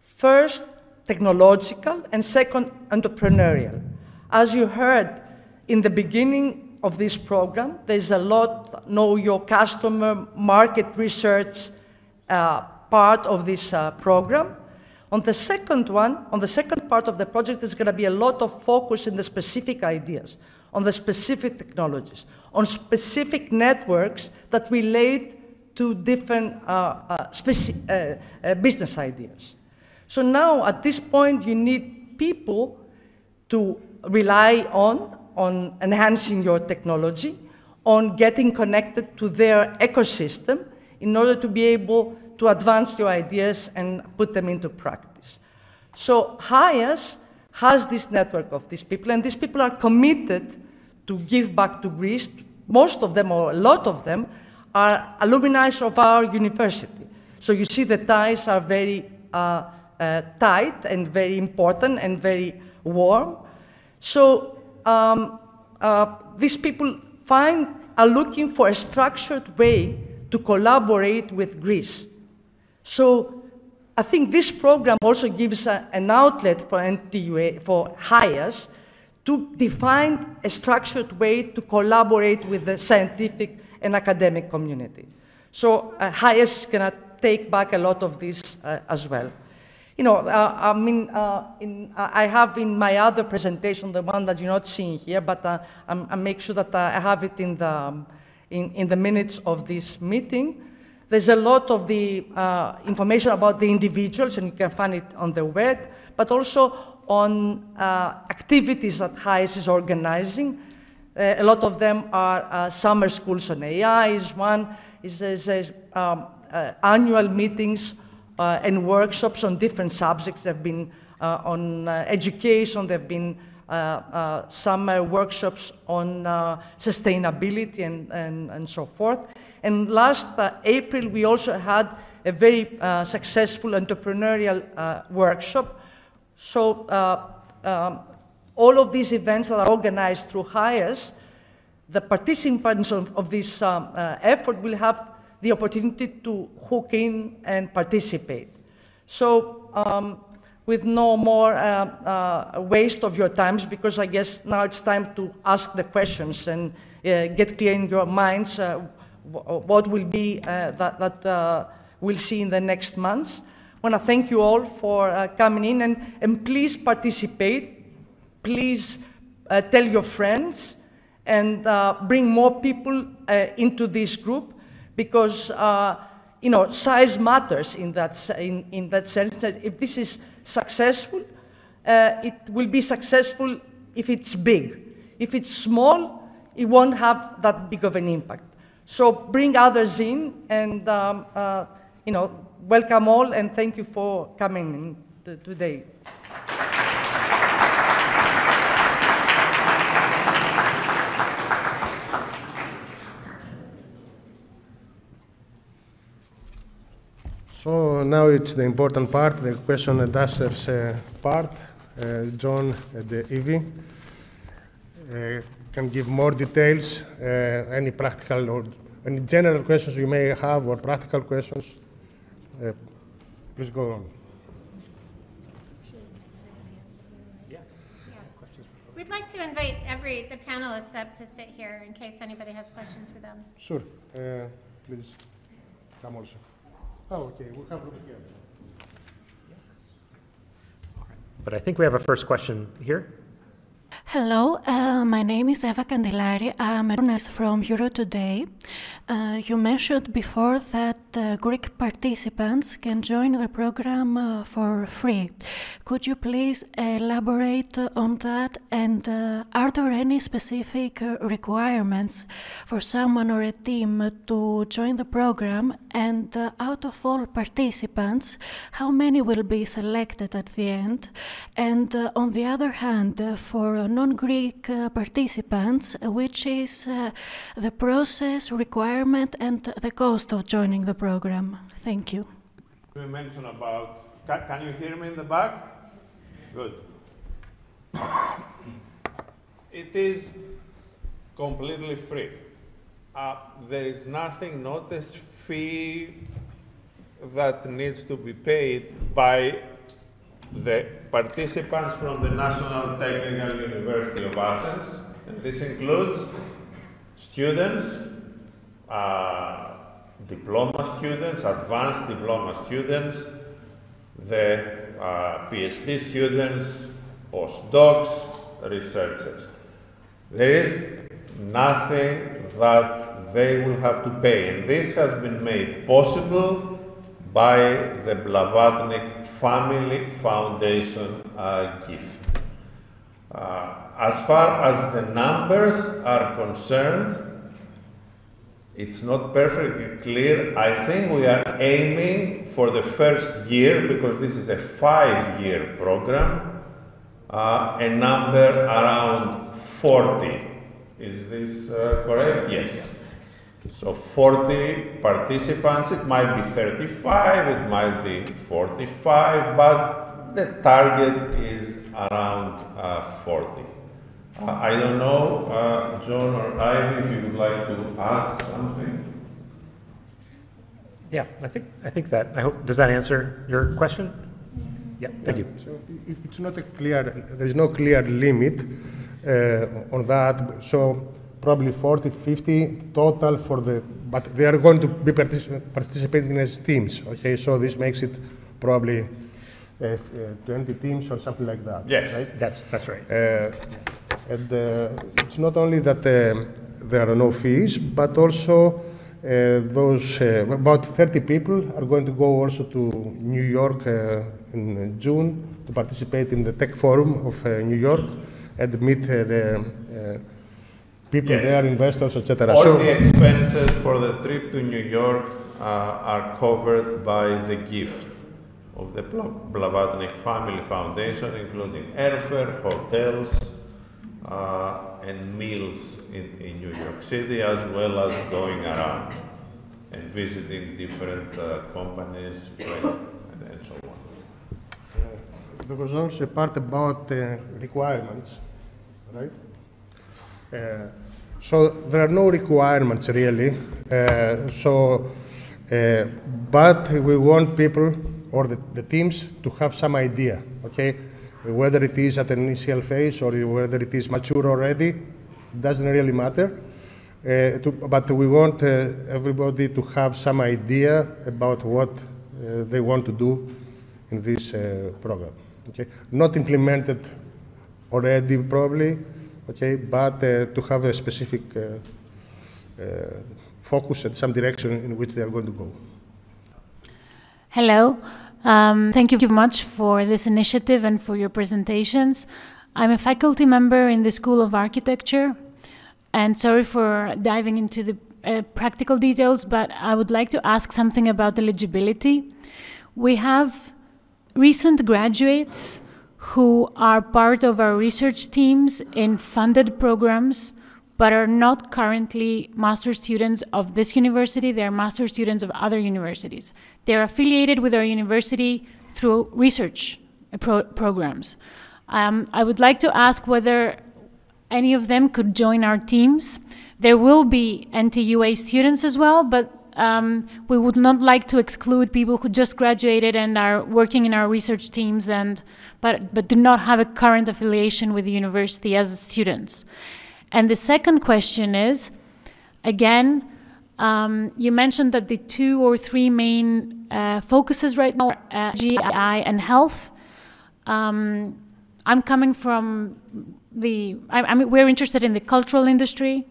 first technological and second entrepreneurial. As you heard in the beginning of this program, there's a lot know your customer market research part of this program. On the second part of the project, there's going to be a lot of focus in the specific ideas, on the specific technologies, on specific networks that relate to different business ideas. So now, at this point, you need people to rely on enhancing your technology, on getting connected to their ecosystem in order to be able to advance your ideas and put them into practice. So HIAS has this network of these people, and these people are committed to give back to Greece. Most of them, or a lot of them, are alumni of our university. So you see the ties are very tight and very important and very warm. So these people are looking for a structured way to collaborate with Greece. So I think this program also gives an outlet for NTUA, for HIAS, to define a structured way to collaborate with the scientific and academic community. So HIAS is going to take back a lot of this as well. You know, I have in my other presentation, the one that you're not seeing here, but I make sure that I have it in the minutes of this meeting. There's a lot of the information about the individuals, and you can find it on the web, but also on activities that HIAS is organizing. A lot of them are summer schools on AI is one, annual meetings and workshops on different subjects. There have been on education, there have been summer workshops on sustainability and so forth. And last April, we also had a very successful entrepreneurial workshop. So all of these events that are organized through HIAS, the participants of this effort will have the opportunity to hook in and participate. So with no more waste of your times, because I guess now it's time to ask the questions and get clear in your minds what will be that we'll see in the next months. I want to thank you all for coming in, and please participate. Please tell your friends and bring more people into this group, because you know, size matters in that sense. That if this is successful, it will be successful if it's big. If it's small, it won't have that big of an impact. So bring others in, and you know, welcome all, and thank you for coming today. So now it's the important part, the question and answers part. John and Evie can give more details, any practical or any general questions you may have or practical questions. Please go on. We'd like to invite the panelists up to sit here in case anybody has questions for them. Sure. Please come also. Oh, okay. We have over here. But I think we have a first question here. Hello, my name is Eva Candilari. I'm a journalist from Euro Today. You mentioned before that Greek participants can join the program for free. Could you please elaborate on that? And are there any specific requirements for someone or a team to join the program? And out of all participants, how many will be selected at the end? And on the other hand, for non-Greek participants, which is the process, requirement, and the cost of joining the program? Thank you. We mentioned about, can you hear me in the back? Good. It is completely free. There is nothing, not a fee that needs to be paid by the participants from the National Technical University of Athens. And this includes students, diploma students, advanced diploma students, the PhD students, postdocs, researchers. There is nothing that they will have to pay, and this has been made possible by the Blavatnik Family Foundation gift. As far as the numbers are concerned, it's not perfectly clear. I think we are aiming for the first year, because this is a 5-year program, a number around 40. Is this correct? Yes. So 40 participants, it might be 35, it might be 45, but the target is around 40. I don't know, John or Ivy, if you would like to add something. Yeah, I think that, I hope, does that answer your question? Yeah, thank you. So it's not a clear, there is no clear limit on that. So probably 40, 50 total for the, but they are going to be participating as teams, okay? So this makes it probably 20 teams or something like that. Yes, right? That's right. And it's not only that there are no fees, but also those, about 30 people are going to go also to New York in June to participate in the Tech Forum of New York and meet the people there, investors, etc. All the expenses for the trip to New York are covered by the gift of the Blavatnik Family Foundation, including airfare, hotels, and meals in New York City, as well as going around and visiting different companies and so on. There was also a part about requirements, right? So there are no requirements really. But we want people or the teams to have some idea, okay? Whether it is at an initial phase or whether it is mature already, it doesn't really matter. But we want everybody to have some idea about what they want to do in this program. Okay? Not implemented already, probably, okay, but to have a specific focus and some direction in which they are going to go. Hello. Thank you very much for this initiative and for your presentations. I'm a faculty member in the School of Architecture, and sorry for diving into the practical details, but I would like to ask something about eligibility. We have recent graduates who are part of our research teams in funded programs, but are not currently master students of this university. They are master students of other universities. They are affiliated with our university through research programs. I would like to ask whether any of them could join our teams. There will be NTUA students as well, but we would not like to exclude people who just graduated and are working in our research teams, but do not have a current affiliation with the university as students. And the second question is, again, you mentioned that the 2 or 3 main focuses right now are GI and health. I'm coming from we're interested in the cultural industry,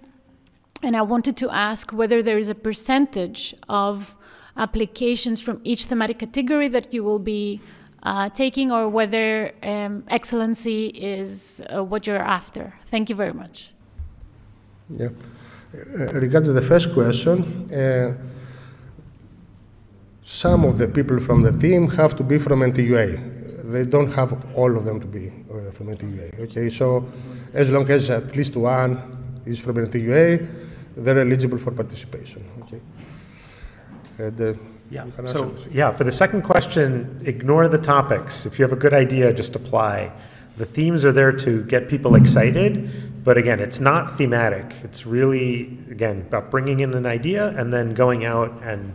and I wanted to ask whether there is a percentage of applications from each thematic category that you will be taking, or whether excellency is what you're after. Thank you very much. Yeah. Regarding the first question, some of the people from the team have to be from NTUA. They don't have all of them to be from NTUA. Okay, so as long as at least one is from NTUA, they're eligible for participation. Okay. For the second question, ignore the topics. If you have a good idea, just apply. The themes are there to get people excited, but again, it's not thematic. It's really, again, about bringing in an idea and then going out and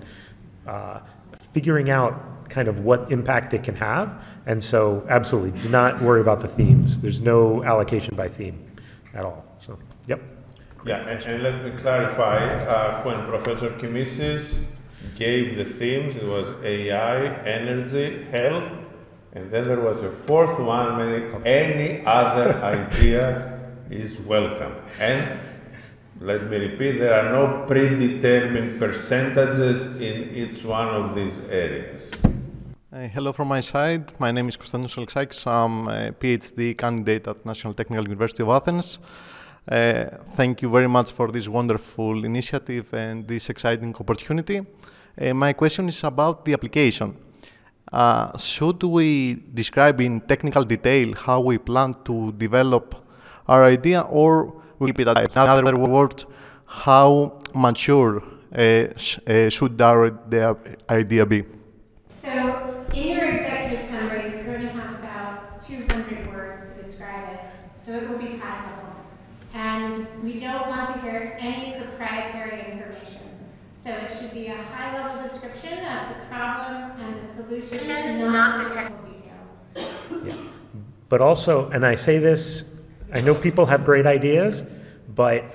figuring out kind of what impact it can have. And so, absolutely, do not worry about the themes. There's no allocation by theme at all. So, yep. Yeah, and let me clarify, when Professor Kimisis gave the themes, it was AI, energy, health, and then there was a fourth one, meaning any other idea is welcome. And let me repeat, there are no predetermined percentages in each one of these areas. Hello from my side. My name is Konstantinos Alexakis. I'm a PhD candidate at National Technical University of Athens. Thank you very much for this wonderful initiative and this exciting opportunity. My question is about the application. Should we describe in technical detail how we plan to develop our idea, or will it, in other words, how mature should our idea be? So, in your executive summary, you're going to have about 200 words to describe it. So it will be high level. And we don't want to hear any proprietary information. So it should be a high-level description of the problem and the solution, not the technical details. Yeah. But also, and I say this, I know people have great ideas, but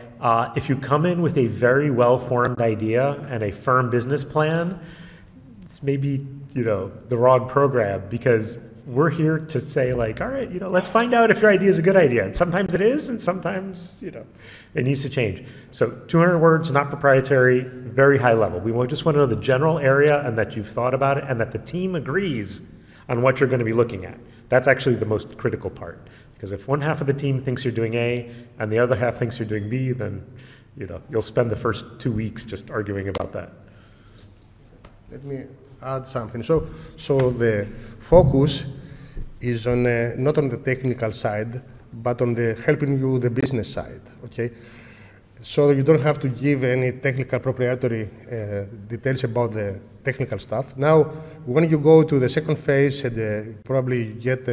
if you come in with a very well-formed idea and a firm business plan, it's maybe, the wrong program, because we're here to say, like, all right, let's find out if your idea is a good idea. And sometimes it is, and sometimes, it needs to change. So 200 words, not proprietary, very high level. We just want to know the general area and that you've thought about it and that the team agrees on what you're going to be looking at. That's actually the most critical part. Because if one half of the team thinks you're doing A and the other half thinks you're doing B, then, you'll spend the first 2 weeks just arguing about that. Let me add something. So the focus is on not on the technical side, but on the helping you the business side. Okay, so you don't have to give any technical proprietary details about the technical stuff. Now, when you go to the second phase and probably get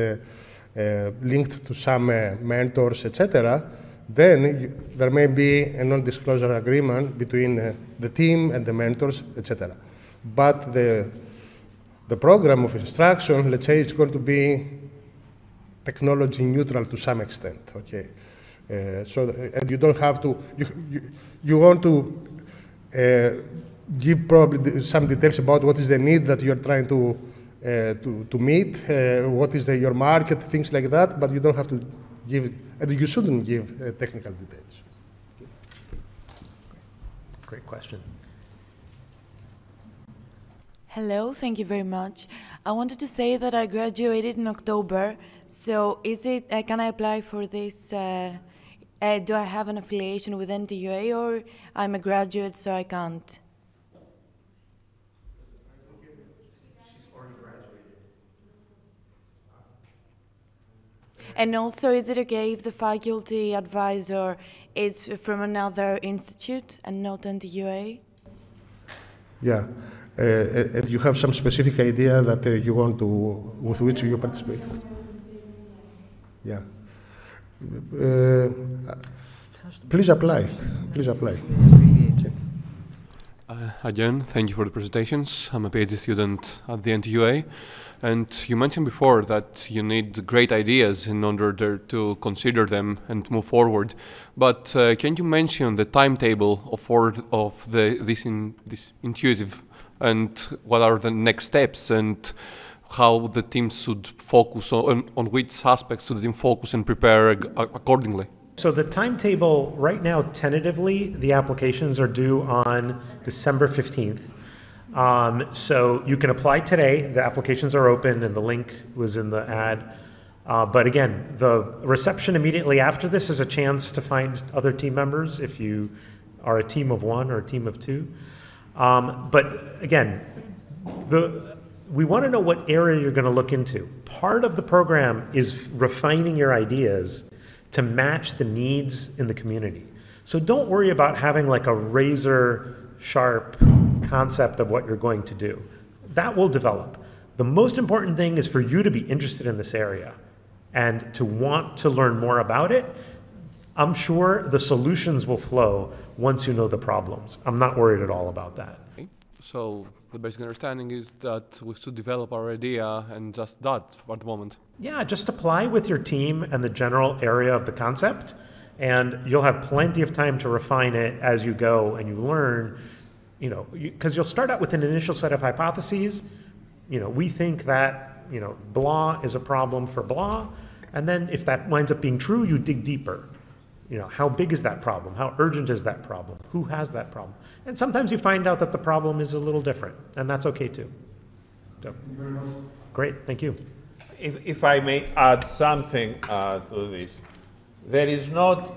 linked to some mentors, etc., then there may be a non-disclosure agreement between the team and the mentors, etc. But the program of instruction, let's say, it's going to be technology neutral to some extent. Okay, and you don't have to. You want to give probably some details about what is the need that you're trying to meet, what is your market, things like that. But you don't have to give, and you shouldn't give technical details. Great question. Hello, thank you very much. I wanted to say that I graduated in October, so is it, can I apply for this Do I have an affiliation with NTUA, or I'm a graduate, so I can't? And also, is it okay if the faculty advisor is from another institute and not NTUA? Yeah. You have some specific idea that you want to, with which you participate? Yeah. Please apply. Please apply. Okay. Again, thank you for the presentations. I'm a PhD student at the NTUA, and you mentioned before that you need great ideas in order to consider them and move forward. But can you mention the timetable of this intuitive, and what are the next steps, and how the team should focus on which aspects should the team focus and prepare accordingly? So the timetable right now, tentatively, the applications are due on December 15th. So you can apply today. The applications are open and the link was in the ad. But again, the reception immediately after this is a chance to find other team members if you are a team of one or a team of two. But again, we want to know what area you're going to look into. Part of the program is refining your ideas to match the needs in the community. So don't worry about having like a razor sharp concept of what you're going to do. That will develop. The most important thing is for you to be interested in this area and to want to learn more about it. I'm sure the solutions will flow once you know the problems. I'm not worried at all about that. So the basic understanding is that we should develop our idea and just that at the moment. Yeah, just apply with your team and the general area of the concept, and you'll have plenty of time to refine it as you go and you learn, because you'll start out with an initial set of hypotheses. We think that, blah is a problem for blah, and then if that winds up being true, you dig deeper. How big is that problem? How urgent is that problem? Who has that problem? And sometimes you find out that the problem is a little different, and that's okay too. So, great, thank you. If I may add something to this, there is not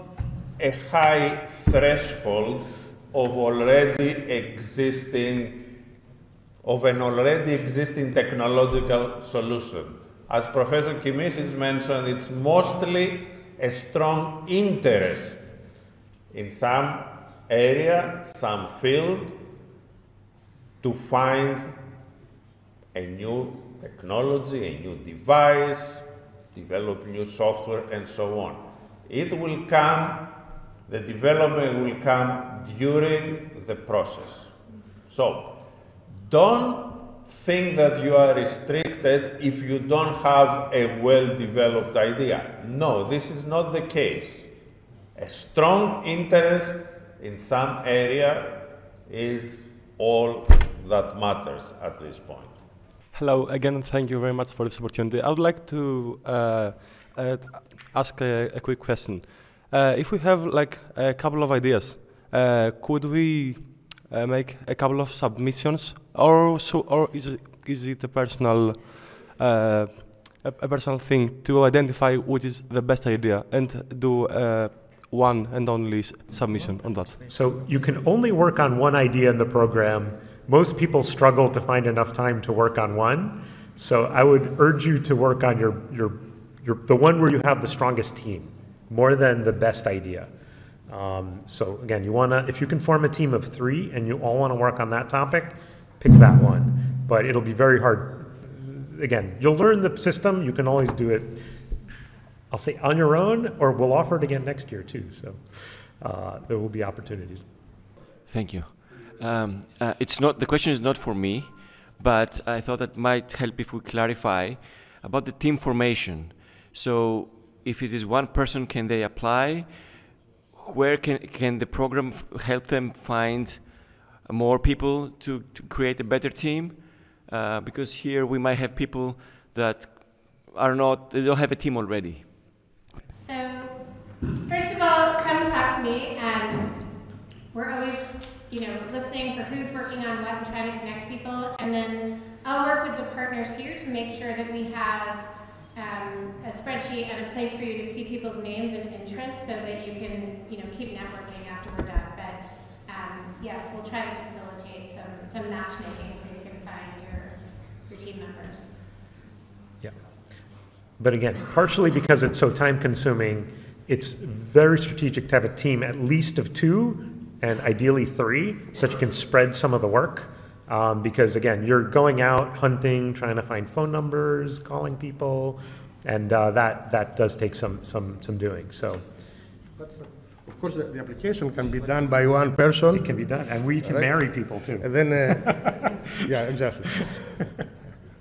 a high threshold of an already existing technological solution. As Professor Kimisis mentioned, it's mostly a strong interest in some area, some field, to find a new technology, a new device, develop new software, and so on. It will come, the development will come during the process. So, don't think that you are restricted if you don't have a well-developed idea. No, this is not the case. A strong interest in some area is all that matters at this point. Hello, again, thank you very much for this opportunity. I would like to ask a quick question. If we have like a couple of ideas, could we make a couple of submissions, or is it a personal thing to identify which is the best idea and do one and only submission on that? So you can only work on one idea in the program. Most people struggle to find enough time to work on one. So I would urge you to work on the one where you have the strongest team, more than the best idea. So again, if you can form a team of 3 and you all want to work on that topic, pick that one. But it'll be very hard. Again, you'll learn the system. You can always do it, I'll say, on your own, or we'll offer it again next year too. So there will be opportunities. Thank you. The question is not for me, but I thought it might help if we clarify about the team formation. So if it is one person, can they apply? Where can the program help them find more people to create a better team? Because here we might have people that they don't have a team already. So, first of all, come talk to me. We're always, listening for who's working on what and trying to connect people. And then I'll work with the partners here to make sure that we have a spreadsheet and a place for you to see people's names and interests just so that you can, keep networking after we're done. But yes, we'll try to facilitate some matchmaking so you can find your team members. Yeah. But again, partially because it's so time-consuming, it's very strategic to have a team at least of 2 and ideally 3, so that you can spread some of the work. Because again, you're going out hunting, trying to find phone numbers, calling people, and that does take some doing. So, but of course, the application can be done by one person. It can be done, and we can marry people too. And then, yeah, exactly.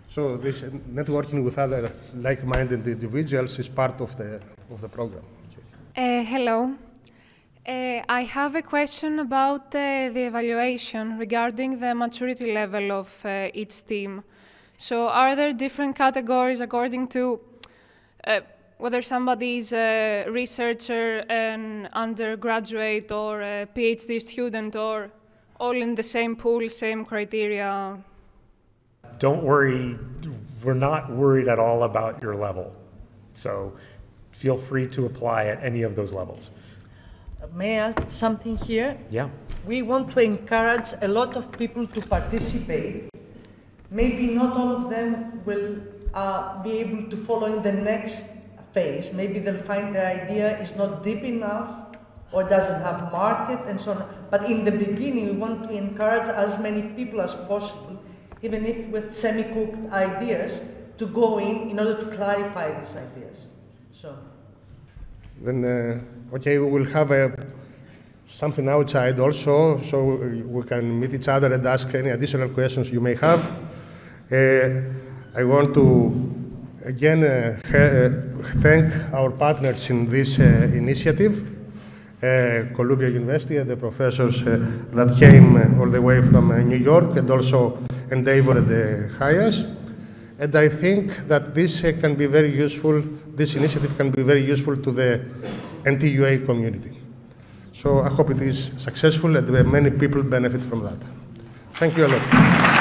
So this networking with other like-minded individuals is part of the program. Okay. Hello. I have a question about the evaluation regarding the maturity level of each team. So are there different categories according to whether somebody is a researcher, an undergraduate, or a PhD student, or all in the same pool, same criteria? Don't worry, we're not worried at all about your level. So feel free to apply at any of those levels. May I ask something here? Yeah. We want to encourage a lot of people to participate. Maybe not all of them will be able to follow in the next phase. Maybe they'll find their idea is not deep enough or doesn't have market and so on. But in the beginning, we want to encourage as many people as possible, even if with semi-cooked ideas, to go in order to clarify these ideas. So. Then, okay, we will have something outside also, so we can meet each other and ask any additional questions you may have. I want to again thank our partners in this initiative, Columbia University and the professors that came all the way from New York and also endeavored the hires. And I think that this can be very useful, this initiative can be very useful to the NTUA community. So I hope it is successful and many people benefit from that. Thank you a lot.